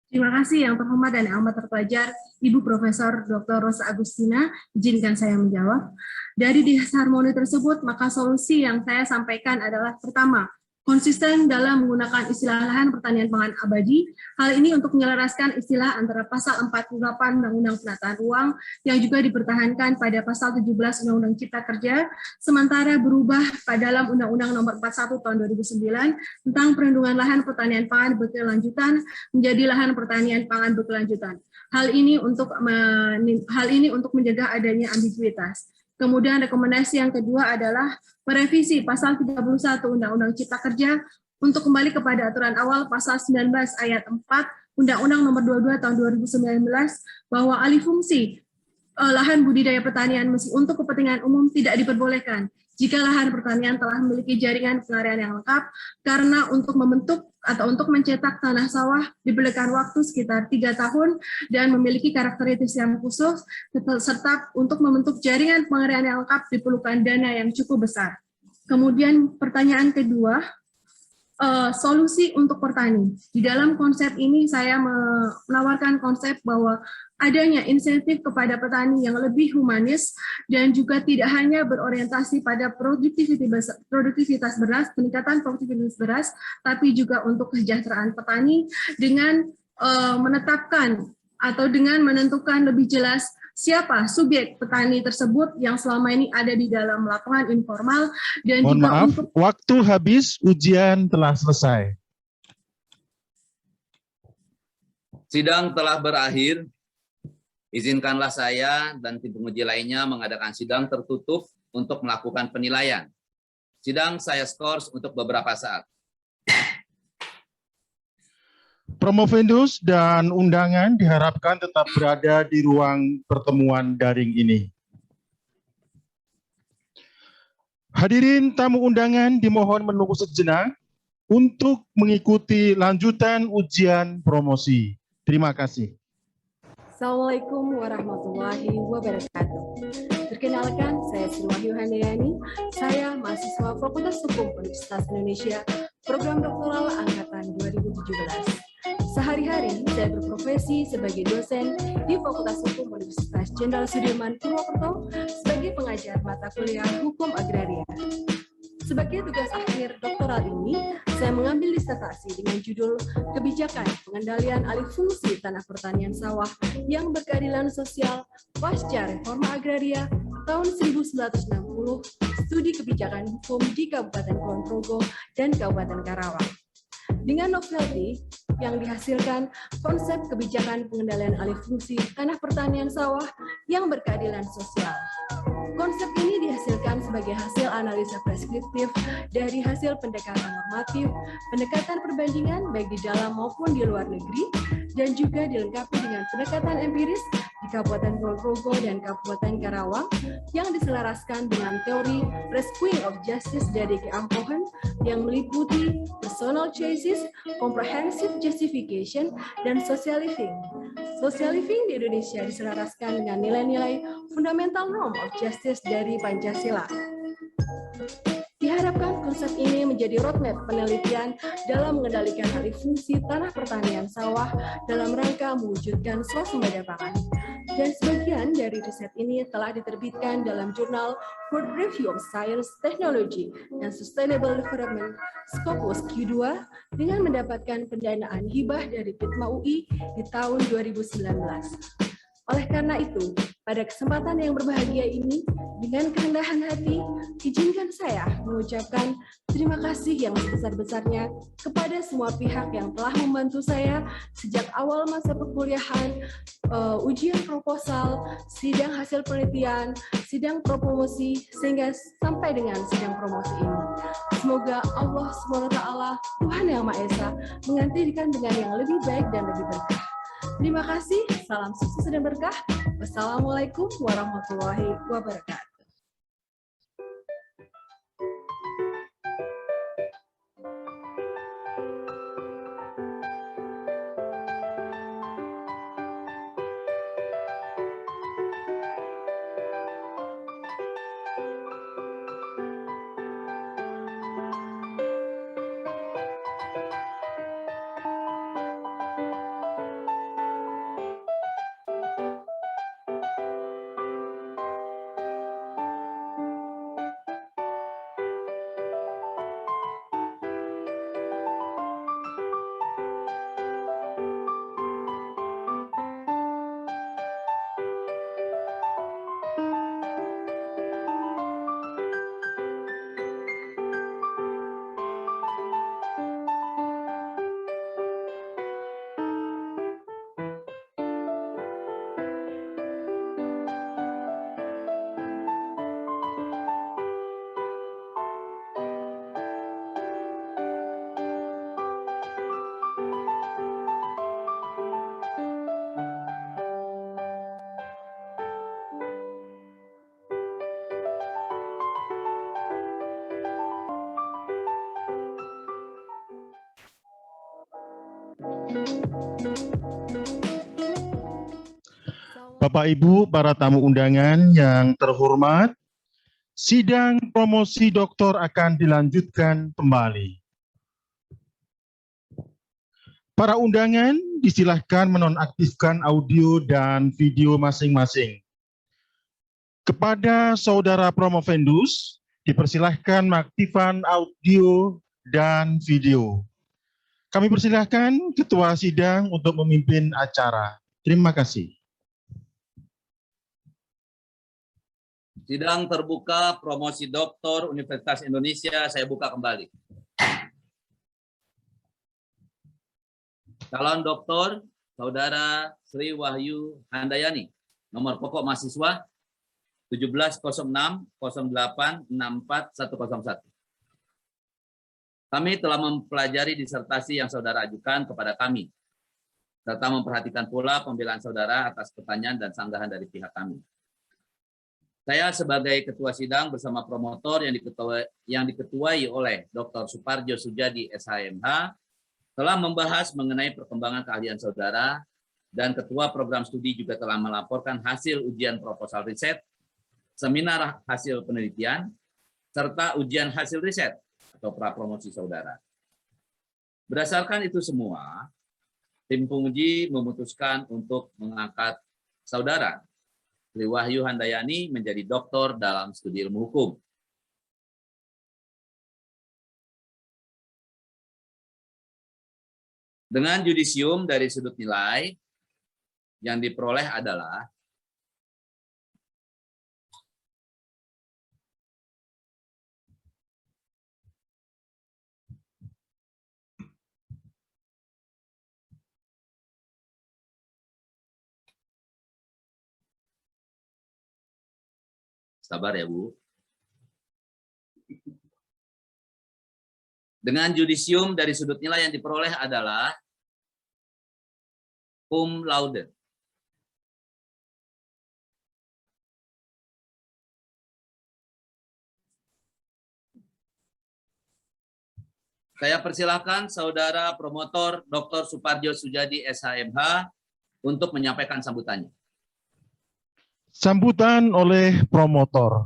Terima kasih yang terhormat dan yang amat terpelajar Ibu Profesor Dr. Rosa Agustina, izinkan saya menjawab. Dari disharmoni tersebut, maka solusi yang saya sampaikan adalah pertama, konsisten dalam menggunakan istilah lahan pertanian pangan abadi. Hal ini untuk menyelaraskan istilah antara pasal 48 Undang-Undang Penataan Ruang yang juga dipertahankan pada pasal 17 Undang-Undang Cipta Kerja, sementara berubah pada dalam Undang-Undang Nomor 41 Tahun 2009 tentang perlindungan lahan pertanian pangan berkelanjutan menjadi lahan pertanian pangan berkelanjutan. Hal ini untuk menjaga adanya ambiguitas. Kemudian rekomendasi yang kedua adalah merevisi pasal 31 Undang-Undang Cipta Kerja untuk kembali kepada aturan awal pasal 19 ayat 4 Undang-Undang Nomor 22 Tahun 2019 bahwa alih fungsi lahan budidaya pertanian meski untuk kepentingan umum tidak diperbolehkan jika lahan pertanian telah memiliki jaringan pengarian yang lengkap, karena untuk membentuk atau untuk mencetak tanah sawah diperlukan waktu sekitar 3 tahun dan memiliki karakteristik yang khusus, serta untuk membentuk jaringan pengarian yang lengkap diperlukan dana yang cukup besar. Kemudian pertanyaan kedua, solusi untuk petani. Di dalam konsep ini saya menawarkan konsep bahwa adanya insentif kepada petani yang lebih humanis dan juga tidak hanya berorientasi pada produktivitas beras, peningkatan produktivitas beras, tapi juga untuk kesejahteraan petani dengan menetapkan atau dengan menentukan lebih jelas siapa subjek petani tersebut yang selama ini ada di dalam lapangan informal dan Mohon juga maaf, untuk waktu habis, ujian telah selesai. Sidang telah berakhir. Izinkanlah saya dan tim penguji lainnya mengadakan sidang tertutup untuk melakukan penilaian. Sidang saya skors untuk beberapa saat. Promovendus dan undangan diharapkan tetap berada di ruang pertemuan daring ini. Hadirin tamu undangan dimohon menunggu sejenak untuk mengikuti lanjutan ujian promosi. Terima kasih. Assalamualaikum warahmatullahi wabarakatuh. Perkenalkan, saya Sri Wahyu Handayani. Saya mahasiswa Fakultas Hukum Universitas Indonesia, program doktoral angkatan 2017. Sehari-hari saya berprofesi sebagai dosen di Fakultas Hukum Universitas Jenderal Sudirman Purwokerto sebagai pengajar mata kuliah Hukum Agraria. Sebagai tugas akhir doktoral ini, saya mengambil disertasi dengan judul Kebijakan Pengendalian Alih Fungsi Tanah Pertanian Sawah yang Berkeadilan Sosial Pasca Reforma Agraria tahun 1960, Studi Kebijakan Hukum di Kabupaten Kulon Progo dan Kabupaten Karawang. Dengan novelty yang dihasilkan konsep kebijakan pengendalian alih fungsi tanah pertanian sawah yang berkeadilan sosial. Konsep ini dihasilkan sebagai hasil analisa preskriptif dari hasil pendekatan normatif, pendekatan perbandingan baik di dalam maupun di luar negeri, dan juga dilengkapi dengan pendekatan empiris di Kabupaten Kulon Progo dan Kabupaten Karawang yang diselaraskan dengan teori Rescuing of Justice dari G.A. Cohen yang meliputi personal choices, comprehensive justification, dan social living. Social living di Indonesia diselaraskan dengan nilai-nilai fundamental norm of justice dari Pancasila. Diharapkan konsep ini menjadi roadmap penelitian dalam mengendalikan alih fungsi tanah pertanian sawah dalam rangka mewujudkan swasembada pangan. Dan sebagian dari riset ini telah diterbitkan dalam jurnal World Review of Science, Technology, and Sustainable Development, Scopus Q2, dengan mendapatkan pendanaan hibah dari Pitma UI di tahun 2019. Oleh karena itu, pada kesempatan yang berbahagia ini, dengan kerendahan hati, izinkan saya mengucapkan terima kasih yang sebesar-besarnya kepada semua pihak yang telah membantu saya sejak awal masa perkuliahan, ujian proposal, sidang hasil penelitian, sidang promosi, sehingga sampai dengan sidang promosi ini. Semoga Allah SWT, Tuhan Yang Maha Esa, menggantikan dengan yang lebih baik dan lebih berkah. Terima kasih, salam sukses dan berkah. Wassalamualaikum warahmatullahi wabarakatuh. Bapak Ibu para tamu undangan yang terhormat, sidang promosi doktor akan dilanjutkan kembali. Para undangan disilahkan menonaktifkan audio dan video masing-masing. Kepada saudara promovendus, dipersilahkan mengaktifkan audio dan video. Kami persilahkan Ketua Sidang untuk memimpin acara. Terima kasih. Sidang terbuka promosi doktor Universitas Indonesia saya buka kembali. Calon doktor Saudara Sri Wahyu Handayani, nomor pokok mahasiswa 170608641101. Kami telah mempelajari disertasi yang saudara ajukan kepada kami, serta memperhatikan pula pembelaan saudara atas pertanyaan dan sanggahan dari pihak kami. Saya sebagai ketua sidang bersama promotor yang diketuai oleh Dr. Suparjo Sujadi SHMH telah membahas mengenai perkembangan keahlian saudara, dan ketua program studi juga telah melaporkan hasil ujian proposal riset, seminar hasil penelitian, serta ujian hasil riset atau prapromosi saudara. Berdasarkan itu semua, tim penguji memutuskan untuk mengangkat saudara Sri Wahyu Handayani menjadi doktor dalam studi ilmu hukum. Dengan judisium dari sudut nilai yang diperoleh adalah sabar ya Bu. Dengan judisium dari sudut nilai yang diperoleh adalah cum laude. Saya persilahkan Saudara Promotor Dr. Suparjo Sujadi SHMH untuk menyampaikan sambutannya. Sambutan oleh promotor.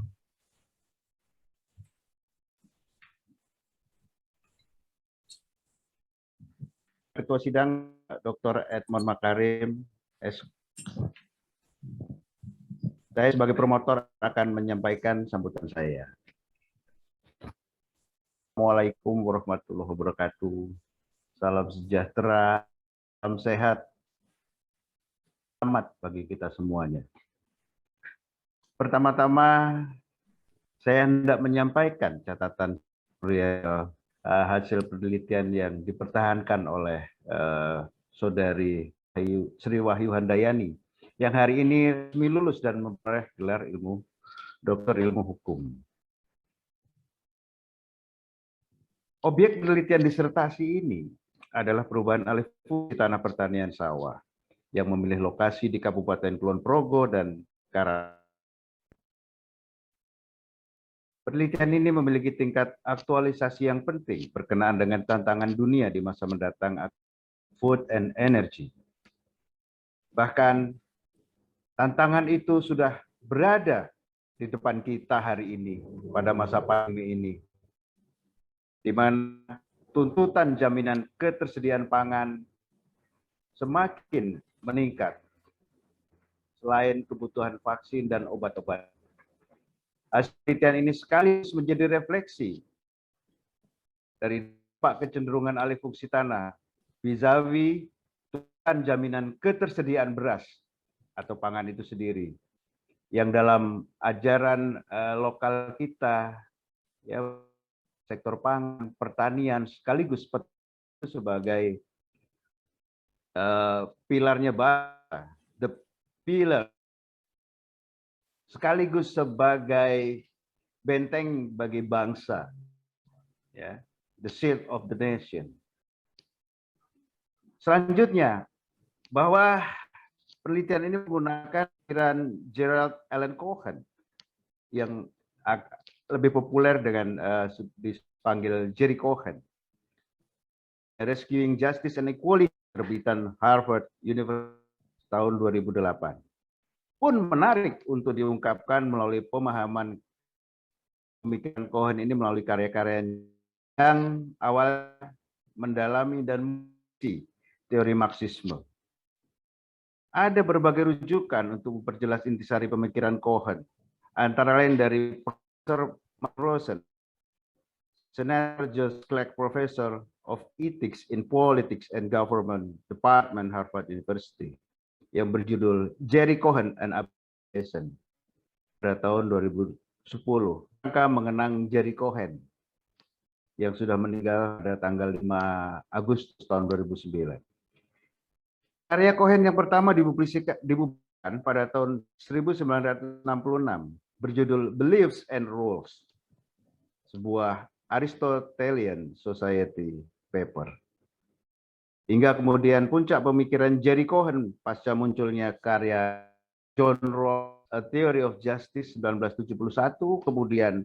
Ketua Sidang Dr. Edmond Makarim, Saya sebagai promotor akan menyampaikan sambutan saya. Assalamualaikum warahmatullahi wabarakatuh. Salam sejahtera, salam sehat, selamat bagi kita semuanya. Pertama-tama, saya hendak menyampaikan catatan hasil penelitian yang dipertahankan oleh Saudari Sri Wahyu Handayani yang hari ini resmi lulus dan memperoleh gelar doktor ilmu hukum. Objek penelitian disertasi ini adalah perubahan alih fungsi tanah pertanian sawah yang memilih lokasi di Kabupaten Kulon Progo dan Karang. Penelitian ini memiliki tingkat aktualisasi yang penting berkenaan dengan tantangan dunia di masa mendatang food and energy. Bahkan tantangan itu sudah berada di depan kita hari ini pada masa pandemi ini, di mana tuntutan jaminan ketersediaan pangan semakin meningkat selain kebutuhan vaksin dan obat-obatan. Hasil penelitian ini sekaligus menjadi refleksi dari dampak kecenderungan alih fungsi tanah vis-a-vis tuntutan jaminan ketersediaan beras atau pangan itu sendiri, yang dalam ajaran lokal kita, ya, sektor pangan, pertanian sekaligus sebagai pilarnya bangsa, the pillar, sekaligus sebagai benteng bagi bangsa, ya, the shield of the nation. Selanjutnya, bahwa penelitian ini menggunakan pikiran Gerald Allen Cohen yang lebih populer dengan dipanggil Jerry Cohen. Rescuing Justice and Equality, terbitan Harvard University tahun 2008. Pun menarik untuk diungkapkan melalui pemahaman pemikiran Cohen ini melalui karya-karya yang awal mendalami dan meneliti teori Marxisme. Ada berbagai rujukan untuk memperjelas intisari pemikiran Cohen, antara lain dari Profesor Mark Rosen, Senator George Clark Professor, of Ethics in Politics and Government, Department, Harvard University, yang berjudul Jerry Cohen and Application pada tahun 2010. Rangka mengenang Jerry Cohen yang sudah meninggal pada tanggal 5 Agustus tahun 2009. Karya Cohen yang pertama dipublikasikan pada tahun 1966 berjudul Beliefs and Rules, sebuah Aristotelian Society paper. Hingga kemudian puncak pemikiran Jerry Cohen pasca munculnya karya John Rawls, A Theory of Justice 1971, kemudian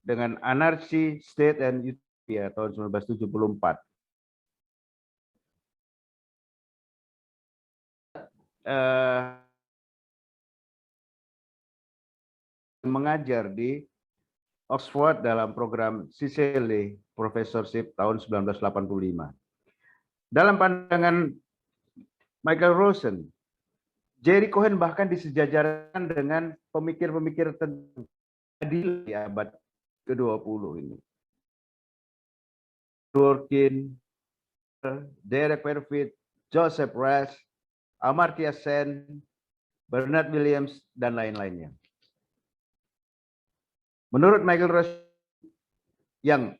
dengan Anarchy, State and Utopia tahun 1974. Mengajar di Oxford dalam program Cicely Professorship tahun 1985. Dalam pandangan Michael Rosen, Jerry Cohen bahkan disejajarkan dengan pemikir-pemikir tentang adil di abad ke-20 ini. Dworkin, Derek Parfit, Joseph Raz, Amartya Sen, Bernard Williams, dan lain-lainnya. Menurut Michael Rosen yang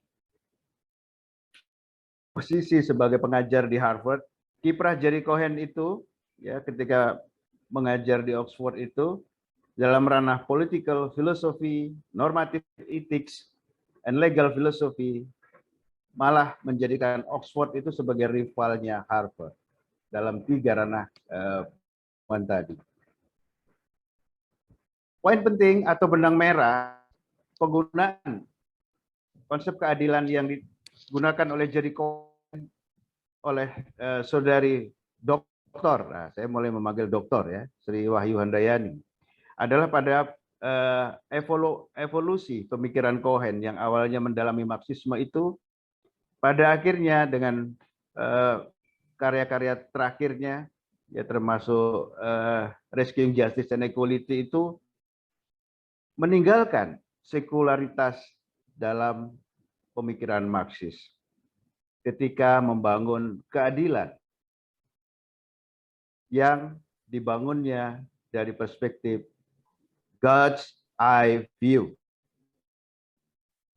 posisi sebagai pengajar di Harvard, kiprah Jerry Cohen itu ya ketika mengajar di Oxford itu dalam ranah political philosophy, normative ethics, and legal philosophy malah menjadikan Oxford itu sebagai rivalnya Harvard dalam 3 ranah tadi. Poin penting atau benang merah penggunaan konsep keadilan yang digunakan oleh Jerry Cohen oleh saudari doktor, nah, saya mulai memanggil doktor ya, Sri Wahyu Handayani, adalah pada evolusi pemikiran Cohen yang awalnya mendalami Marxisme itu, pada akhirnya dengan karya-karya terakhirnya, ya termasuk Rescuing Justice and Equality itu meninggalkan sekularitas dalam pemikiran Marxis ketika membangun keadilan yang dibangunnya dari perspektif God's eye view.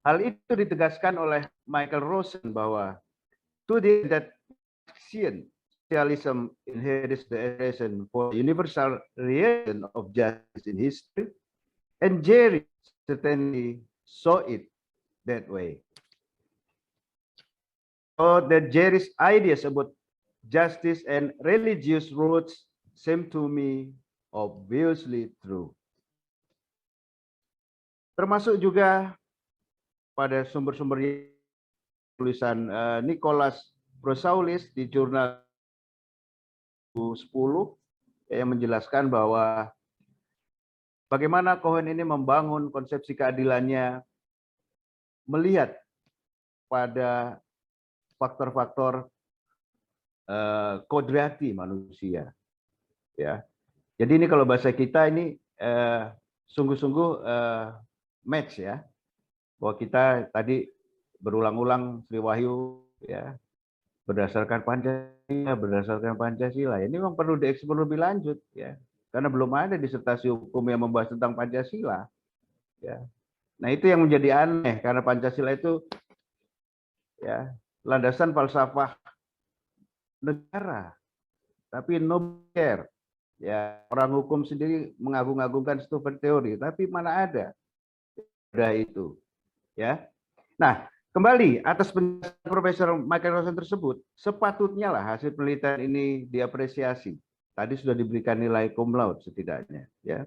Hal itu ditegaskan oleh Michael Rosen bahwa today that Marxian socialism inherits the aspiration for universal realization of justice in history, and Jerry certainly saw it that way. So that Jerry's ideas about justice and religious roots seem to me obviously true. Termasuk juga pada sumber-sumber tulisan Nicholas Brosaulis di jurnal 10 yang menjelaskan bahwa bagaimana Cohen ini membangun konsepsi keadilannya melihat pada faktor-faktor kodrati manusia. Ya, jadi ini kalau bahasa kita ini sungguh-sungguh match ya, bahwa kita tadi berulang-ulang Sri Wahyu ya berdasarkan Pancasila. Ini memang perlu dieksplor lebih lanjut ya, karena belum ada disertasi hukum yang membahas tentang Pancasila. Ya, nah itu yang menjadi aneh karena Pancasila itu ya landasan falsafah negara, tapi no care. Ya, orang hukum sendiri mengagung-agungkan Stephen teori, tapi mana ada itu, ya. Nah, kembali atas penjelasan Profesor Michael Rosen tersebut, sepatutnya lah hasil penelitian ini diapresiasi. Tadi sudah diberikan nilai cum laude setidaknya, ya.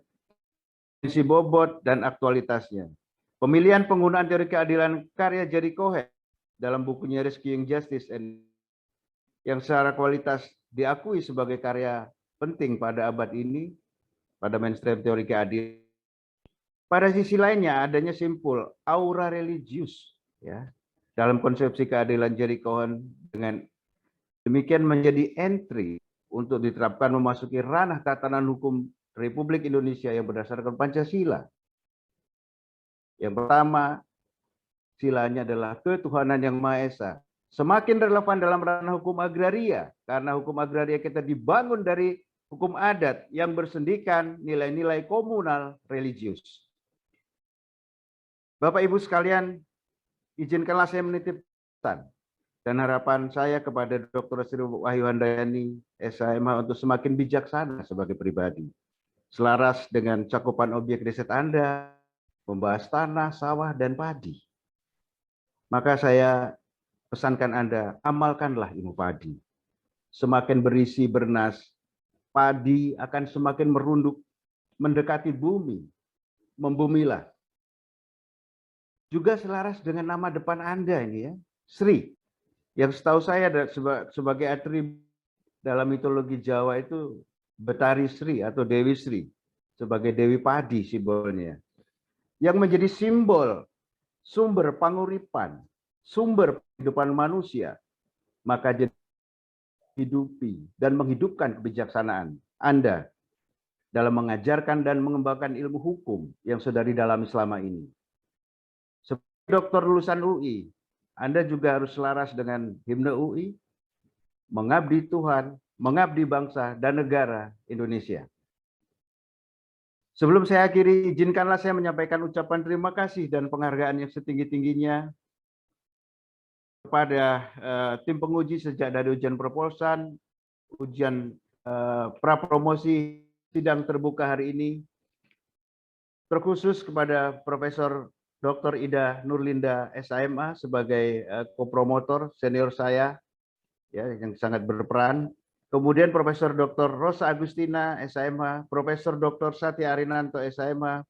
Isi bobot dan aktualitasnya. Pemilihan penggunaan teori keadilan karya Jerry Cohen dalam bukunya Rescuing Justice and yang secara kualitas diakui sebagai karya penting pada abad ini, pada mainstream teori keadilan. Pada sisi lainnya adanya simpul aura religius ya dalam konsepsi keadilan Jerry Cohen, dengan demikian menjadi entry untuk diterapkan memasuki ranah tatanan hukum Republik Indonesia yang berdasarkan Pancasila. Yang pertama, silanya adalah ketuhanan yang Maha Esa. Semakin relevan dalam ranah hukum agraria, karena hukum agraria kita dibangun dari hukum adat yang bersendikan nilai-nilai komunal religius. Bapak Ibu sekalian, izinkanlah saya menitip pesan dan harapan saya kepada Dr. Sri Wahyu Handayani, SHMH, untuk semakin bijaksana sebagai pribadi, selaras dengan cakupan objek riset Anda, membahas tanah, sawah, dan padi. Maka saya pesankan Anda, amalkanlah ilmu padi. Semakin berisi bernas, padi akan semakin merunduk, mendekati bumi, membumilah. Juga selaras dengan nama depan Anda ini ya, Sri. Yang setahu saya sebagai atribut dalam mitologi Jawa itu Betari Sri atau Dewi Sri. Sebagai Dewi Padi simbolnya. Yang menjadi simbol sumber panguripan, sumber kehidupan manusia, maka jadi hidupi dan menghidupkan kebijaksanaan Anda dalam mengajarkan dan mengembangkan ilmu hukum yang sudah didalami selama ini. Sebagai doktor lulusan UI, Anda juga harus selaras dengan himne UI, mengabdi Tuhan, mengabdi bangsa dan negara Indonesia. Sebelum saya akhiri, izinkanlah saya menyampaikan ucapan terima kasih dan penghargaan yang setinggi-tingginya kepada tim penguji sejak dari ujian proposan, ujian prapromosi sidang terbuka hari ini, terkhusus kepada Profesor Dr. Ida Nurlinda SHMA sebagai kopromotor senior saya ya, yang sangat berperan. Kemudian Profesor Dr. Rosa Agustina SHMH, Profesor Dr. Satya Arinanto SHMH,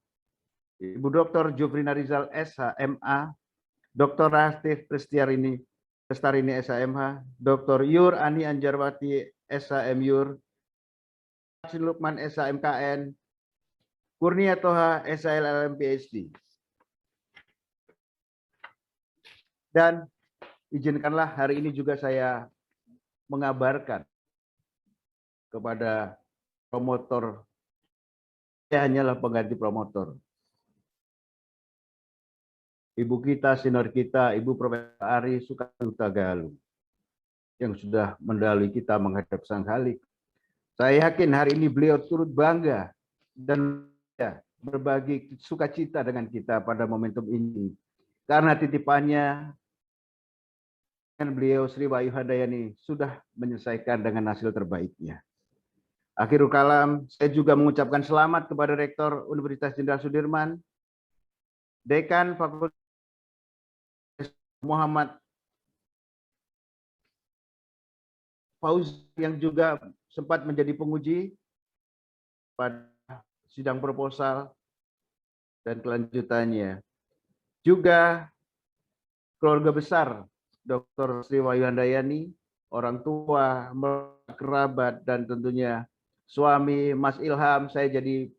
Ibu Dr. Jufrina Rizal SHMA, Dr. Rastif Prestiarini SHMH, Dr. Yur Ani Anjarwati SHM Yur, Lukman SHMKN, Kurnia Toha SHLLM PhD. Dan izinkanlah hari ini juga saya mengabarkan kepada promotor, saya hanyalah pengganti promotor. Ibu kita, senior kita, Ibu Profesor Ari Sukaduta Galuh, yang sudah mendahului kita menghadap Sang Khalik. Saya yakin hari ini beliau turut bangga dan ya, berbagi sukacita dengan kita pada momentum ini. Karena titipannya, beliau Sri Wahyu Handayani sudah menyelesaikan dengan hasil terbaiknya. Akhirul kalam, saya juga mengucapkan selamat kepada Rektor Universitas Jenderal Sudirman, Dekan Fakultas Muhammad Fauz yang juga sempat menjadi penguji pada sidang proposal dan kelanjutannya. Juga keluarga besar Dr. Sri Wahyu Handayani, orang tua, kerabat, dan tentunya suami Mas Ilham. Saya jadi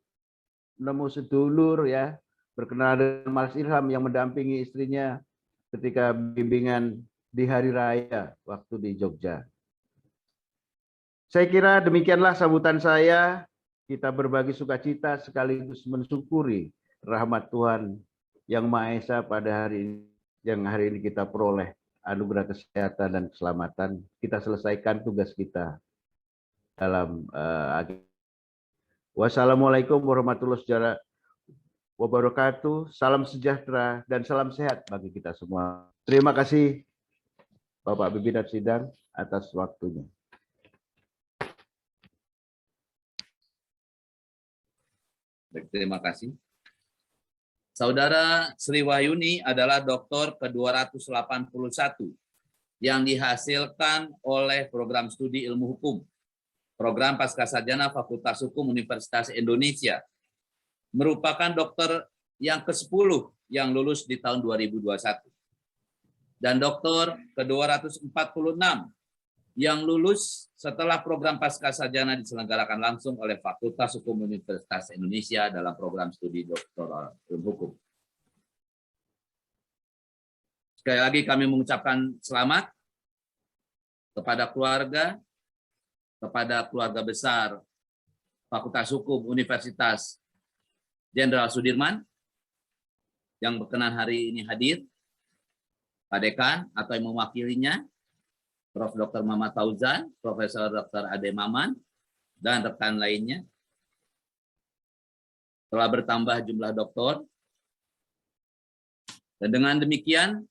nemu sedulur ya, berkenalan dengan Mas Ilham yang mendampingi istrinya ketika bimbingan di hari raya waktu di Jogja. Saya kira demikianlah sambutan saya. Kita berbagi sukacita sekaligus mensyukuri rahmat Tuhan yang Maha Esa pada hari ini, yang hari ini kita peroleh anugerah kesehatan dan keselamatan. Kita selesaikan tugas kita dalam Wassalamualaikum warahmatullahi wabarakatuh. Salam sejahtera dan salam sehat bagi kita semua. Terima kasih Bapak Pimpinan Sidang atas waktunya. Baik, terima kasih. Saudara Sri Wahyuni adalah doktor ke-281 yang dihasilkan oleh program studi ilmu hukum, program Pascasarjana Fakultas Hukum Universitas Indonesia. Merupakan dokter yang ke-10 yang lulus di tahun 2021. Dan dokter ke-246 yang lulus setelah program Pascasarjana diselenggarakan langsung oleh Fakultas Hukum Universitas Indonesia dalam program studi doktoral ilmu hukum. Sekali lagi kami mengucapkan selamat kepada keluarga besar Fakultas Hukum Universitas Jenderal Sudirman yang berkenan hari ini hadir, Pak Dekan atau yang mewakilinya, Prof. Dr. Muhammad Fauzan, Profesor Dr. Ade Maman, dan rekan lainnya. Telah bertambah jumlah doktor. Dan dengan demikian,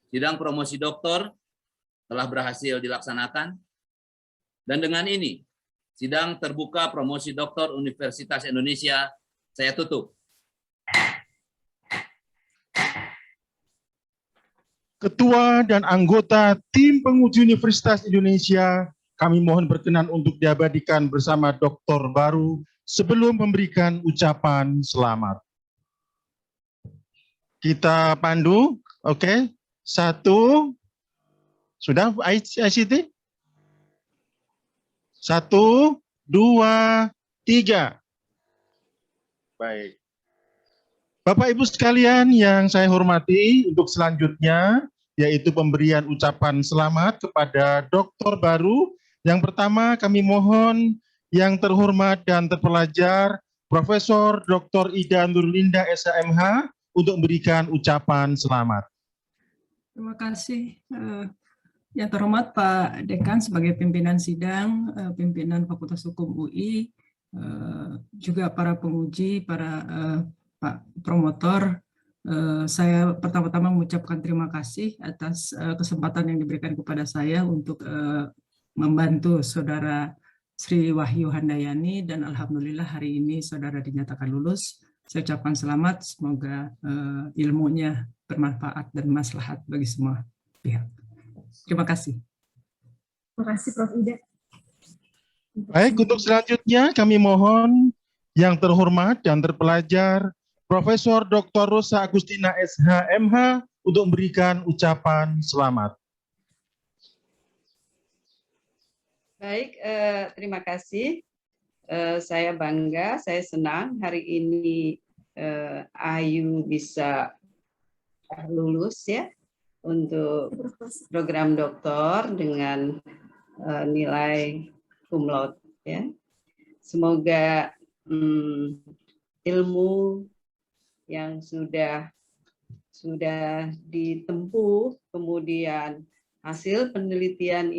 sidang promosi doktor telah berhasil dilaksanakan. Dan dengan ini, sidang terbuka promosi doktor Universitas Indonesia saya tutup. Ketua dan anggota tim penguji Universitas Indonesia, kami mohon berkenan untuk diabadikan bersama doktor baru sebelum memberikan ucapan selamat. Kita pandu, oke. 1, sudah ICT? 1, 2, 3. Baik. Bapak Ibu sekalian yang saya hormati, untuk selanjutnya yaitu pemberian ucapan selamat kepada doktor baru. Yang pertama kami mohon yang terhormat dan terpelajar Profesor Dr. Ida Nurlinda SHMH untuk memberikan ucapan selamat. Terima kasih. Yang terhormat Pak Dekan sebagai pimpinan sidang, pimpinan Fakultas Hukum UI, juga para penguji, para Pak Promotor, saya pertama-tama mengucapkan terima kasih atas kesempatan yang diberikan kepada saya untuk membantu Saudara Sri Wahyu Handayani, dan alhamdulillah hari ini Saudara dinyatakan lulus. Saya ucapkan selamat, semoga ilmunya bermanfaat dan maslahat bagi semua pihak. Terima kasih. Terima kasih Prof. Ida. Baik, untuk selanjutnya kami mohon yang terhormat dan terpelajar Profesor Dr. Rosa Agustina SHMH untuk memberikan ucapan selamat. Baik, terima kasih. Saya bangga, saya senang hari ini Ayu bisa lulus ya untuk program doktor dengan nilai cum laude ya. Semoga ilmu yang sudah ditempuh, kemudian hasil penelitian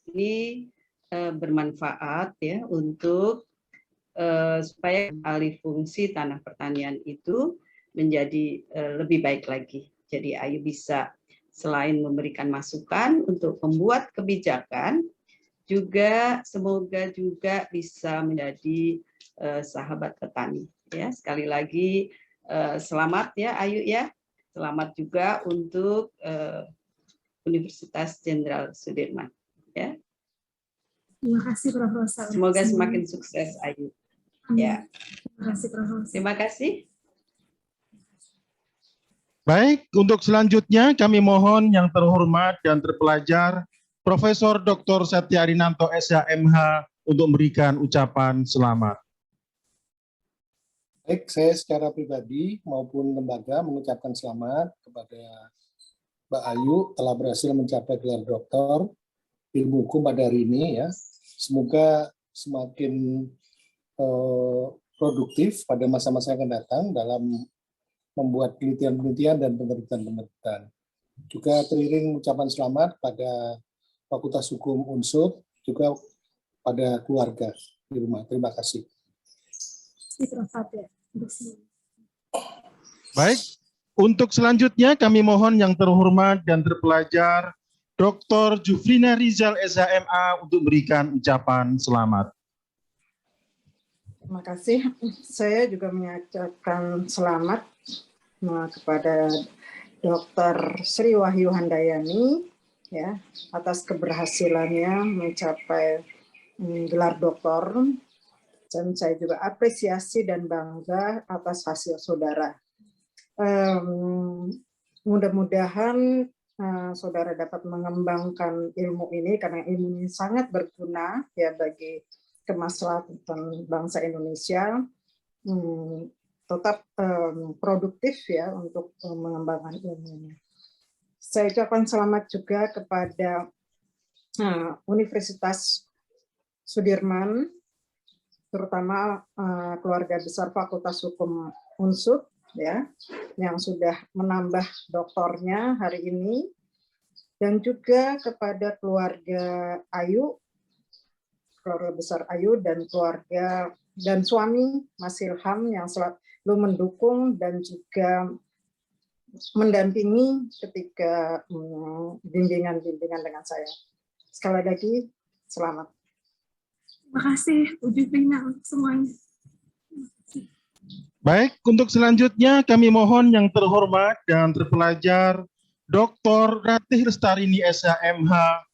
ini bermanfaat ya untuk supaya alih fungsi tanah pertanian itu menjadi lebih baik lagi. Jadi Ayu bisa selain memberikan masukan untuk membuat kebijakan, juga semoga juga bisa menjadi sahabat petani. Ya, sekali lagi selamat ya Ayu ya. Selamat juga untuk Universitas Jenderal Sudirman. Ya. Terima kasih Prof. Rosa. Semoga semakin sukses Ayu. Ya. Terima kasih Prof. Rosa. Terima kasih. Baik, untuk selanjutnya kami mohon yang terhormat dan terpelajar Profesor Dr. Satya Arinanto SHMH untuk memberikan ucapan selamat. Baik, saya secara pribadi maupun lembaga mengucapkan selamat kepada Mbak Ayu telah berhasil mencapai gelar doktor ilmu hukum pada hari ini ya. Semoga semakin produktif pada masa-masa yang akan datang dalam membuat penelitian-penelitian dan penerbitan-penerbitan. Juga teriring ucapan selamat pada Fakultas Hukum UNSUD, juga pada keluarga di rumah. Terima kasih. Baik, untuk selanjutnya kami mohon yang terhormat dan terpelajar Dr. Jufrina Rizal SHMA untuk memberikan ucapan selamat. Terima kasih. Saya juga mengucapkan selamat kepada Dr. Sri Wahyu Handayani ya atas keberhasilannya mencapai gelar doktor, dan saya juga apresiasi dan bangga atas hasil saudara. Mudah-mudahan saudara dapat mengembangkan ilmu ini karena ilmu ini sangat berguna ya bagi kemaslahatan bangsa Indonesia. Tetap produktif ya untuk mengembangkan ilmunya. Saya ucapkan selamat juga kepada Universitas Sudirman, terutama keluarga besar Fakultas Hukum UNSUD, ya yang sudah menambah doktornya hari ini, dan juga kepada keluarga Ayu, keluarga besar Ayu dan keluarga dan suami Mas Ilham yang selalu mendukung dan juga mendampingi ketika bimbingan-bimbingan dengan saya. Sekali lagi, selamat. Terima kasih Bu Juprina untuk semuanya. Baik, untuk selanjutnya kami mohon yang terhormat dan terpelajar Dr. Ratih Lestarini SHMH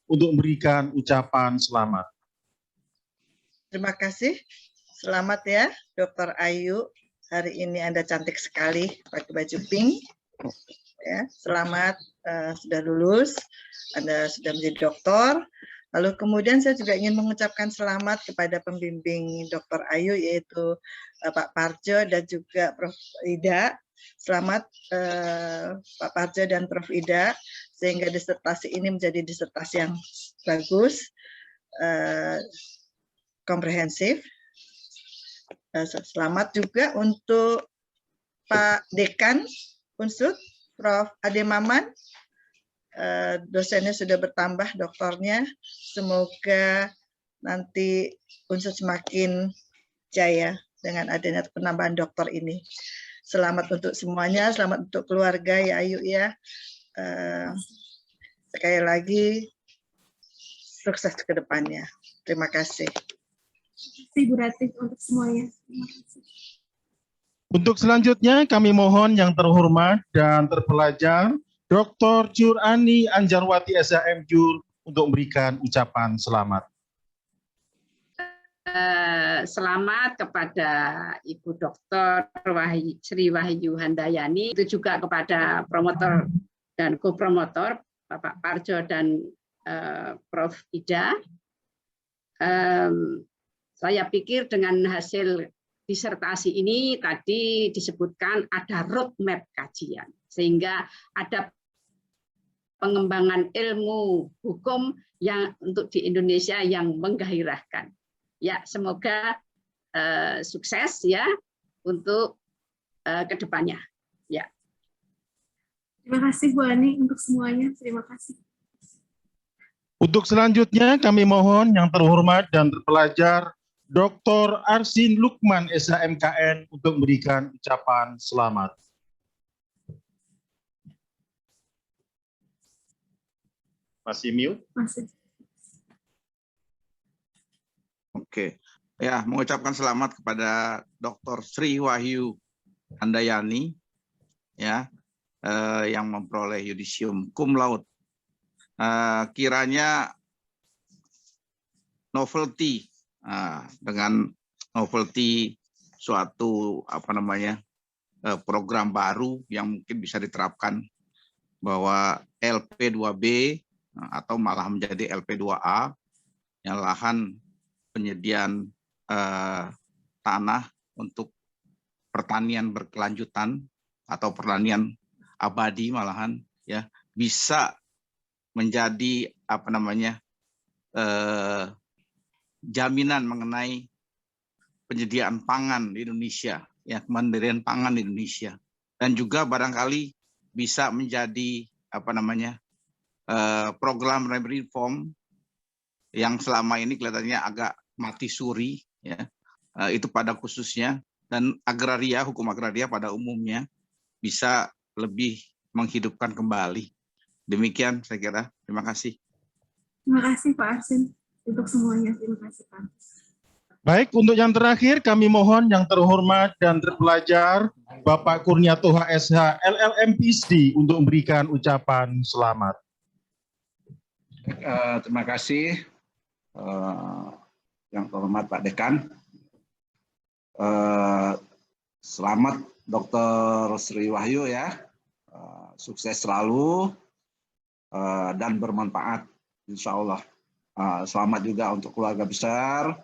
untuk memberikan ucapan selamat. Terima kasih. Selamat ya, Dr. Ayu. Hari ini Anda cantik sekali pakai baju pink. Ya, selamat sudah lulus. Anda sudah menjadi doktor. Lalu kemudian saya juga ingin mengucapkan selamat kepada pembimbing Dr. Ayu, yaitu Pak Parjo dan juga Prof. Ida. Selamat Pak Parjo dan Prof. Ida, sehingga disertasi ini menjadi disertasi yang bagus, komprehensif. Selamat juga untuk Pak Dekan Unsud, Prof. Ade Maman. Dosennya sudah bertambah, doktornya. Semoga nanti Unsud semakin jaya dengan adanya penambahan doktor ini. Selamat untuk semuanya, selamat untuk keluarga ya Ayu ya. Sekali lagi sukses ke depannya. Terima kasih. Ibu Ratih untuk semuanya. Terima kasih. Untuk selanjutnya kami mohon yang terhormat dan terpelajar Dr. Jurani Anjarwati SHM Jur untuk memberikan ucapan selamat. Selamat kepada Ibu Dr. Sri Wahyu Handayani, itu juga kepada promotor dan kopromotor Bapak Parjo dan Prof. Ida. Saya pikir dengan hasil disertasi ini tadi disebutkan ada roadmap kajian, sehingga ada pengembangan ilmu hukum yang untuk di Indonesia yang menggairahkan. Ya, semoga sukses ya untuk kedepannya. Ya. Terima kasih Bu Ani untuk semuanya. Terima kasih. Untuk selanjutnya kami mohon yang terhormat dan terpelajar Dr. Arsin Lukman SHMKN untuk memberikan ucapan selamat. Masih mute? Masih. Oke, ya mengucapkan selamat kepada Dr. Sri Wahyu Handayani ya yang memperoleh yudisium cum laude. Kiranya novelty dengan novelty suatu program baru yang mungkin bisa diterapkan bahwa LP2B atau malah menjadi LP2A yang lahan penyediaan tanah untuk pertanian berkelanjutan atau pertanian abadi malahan ya bisa menjadi jaminan mengenai penyediaan pangan di Indonesia ya, kemandirian pangan di Indonesia, dan juga barangkali bisa menjadi program reform yang selama ini kelihatannya agak mati suri ya, itu pada khususnya, dan agraria, hukum agraria pada umumnya bisa lebih menghidupkan kembali. Demikian saya kira. Terima kasih. Terima kasih Pak Arsin untuk semuanya. Terima kasih Pak. Baik, untuk yang terakhir kami mohon yang terhormat dan terpelajar Bapak Kurnia Toha SH LLM PhD untuk memberikan ucapan selamat. Terima kasih yang terhormat Pak Dekan. Selamat Dr. Sri Wahyu ya, sukses selalu dan bermanfaat insya Allah. Selamat juga untuk keluarga besar,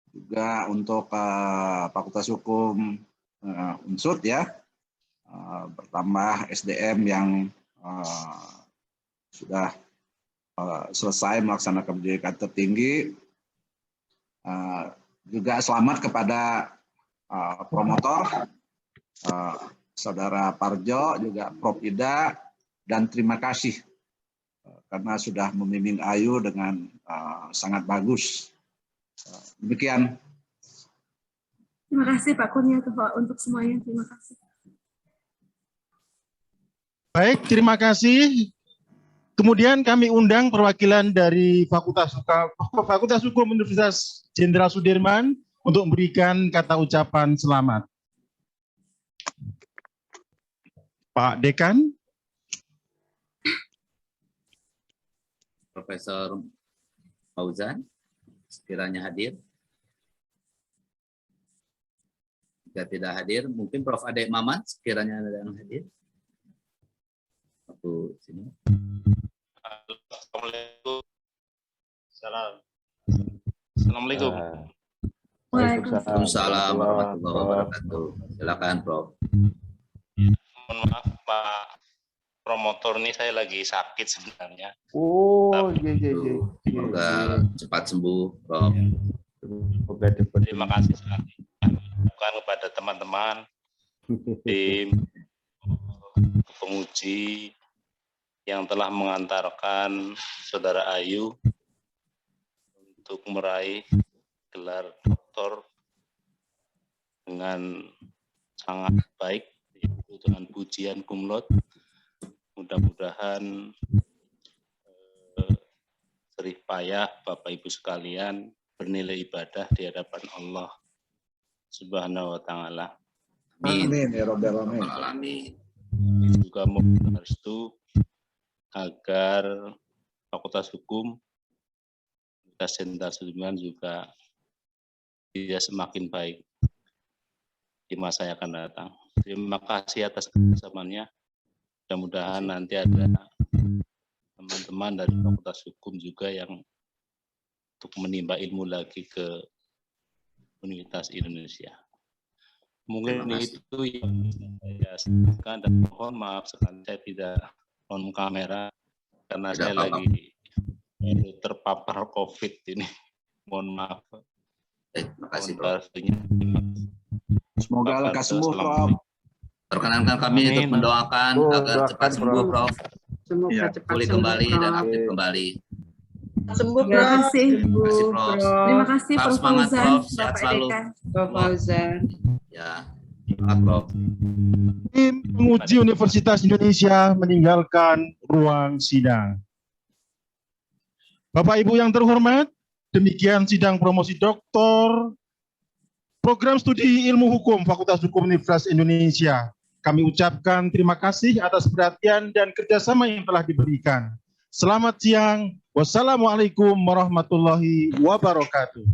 juga untuk Fakultas Hukum Unsud ya, bertambah SDM yang sudah selesai melaksanakan pendidikan tertinggi. Juga selamat kepada promotor Saudara Parjo, juga Prof. Ida, dan terima kasih karena sudah membimbing Ayu dengan sangat bagus. Demikian. Terima kasih Pak Kurnia untuk semuanya. Terima kasih. Baik, terima kasih. Kemudian kami undang perwakilan dari Fakultas Hukum Universitas Jenderal Sudirman untuk memberikan kata ucapan selamat. Pak Dekan. Profesor Fauzan, sekiranya hadir. Jika tidak hadir, mungkin Prof. Adek Maman, sekiranya ada yang hadir. Aku sini. Assalamualaikum. Assalamualaikum. Waalaikumsalam warahmatullahi wabarakatuh. Silakan, Prof. Mohon maaf Pak promotor, ini saya lagi sakit sebenarnya. Oh, iya. Semoga cepat sembuh, Prof. Terima kasih sekali kepada teman-teman tim penguji yang telah mengantarkan Saudara Ayu untuk meraih gelar doktor dengan sangat baik, dengan pujian cum laude. Mudah-mudahan serih payah Bapak Ibu sekalian bernilai ibadah di hadapan Allah Subhanahu wa Ta'ala. Amin ya Rabbal alamin. Juga mohon restu agar Fakultas Hukum Universitas Jenderal Sudirman juga bisa semakin baik di masa yang akan datang. Terima kasih atas kebersamaannya. Mudah-mudahan nanti ada teman-teman dari Fakultas Hukum juga yang untuk menimba ilmu lagi ke Universitas Indonesia. Mungkin itu yang saya sampaikan, dan mohon maaf sekali saya tidak on kamera karena saya lagi terpapar COVID ini. Mohon maaf. Terima kasih, Prof. Semoga lekas sembuh, Prof. Perkenankan kami untuk mendoakan agar cepat sembuh, Prof. Semoga cepat pulih kembali dan aktif kembali. Sembuh, Terima Prof. kasih. Prof. Terima kasih, Tetap Prof. semangat, Fauzan, Prof. Sehat Bapak selalu. Dekan. Prof. Fauzan. Ya, semangat, Prof. Tim penguji Universitas Indonesia meninggalkan ruang sidang. Bapak Ibu yang terhormat, demikian sidang promosi doktor Program Studi Ilmu Hukum Fakultas Hukum Universitas Indonesia. Kami ucapkan terima kasih atas perhatian dan kerjasama yang telah diberikan. Selamat siang. Wassalamualaikum warahmatullahi wabarakatuh.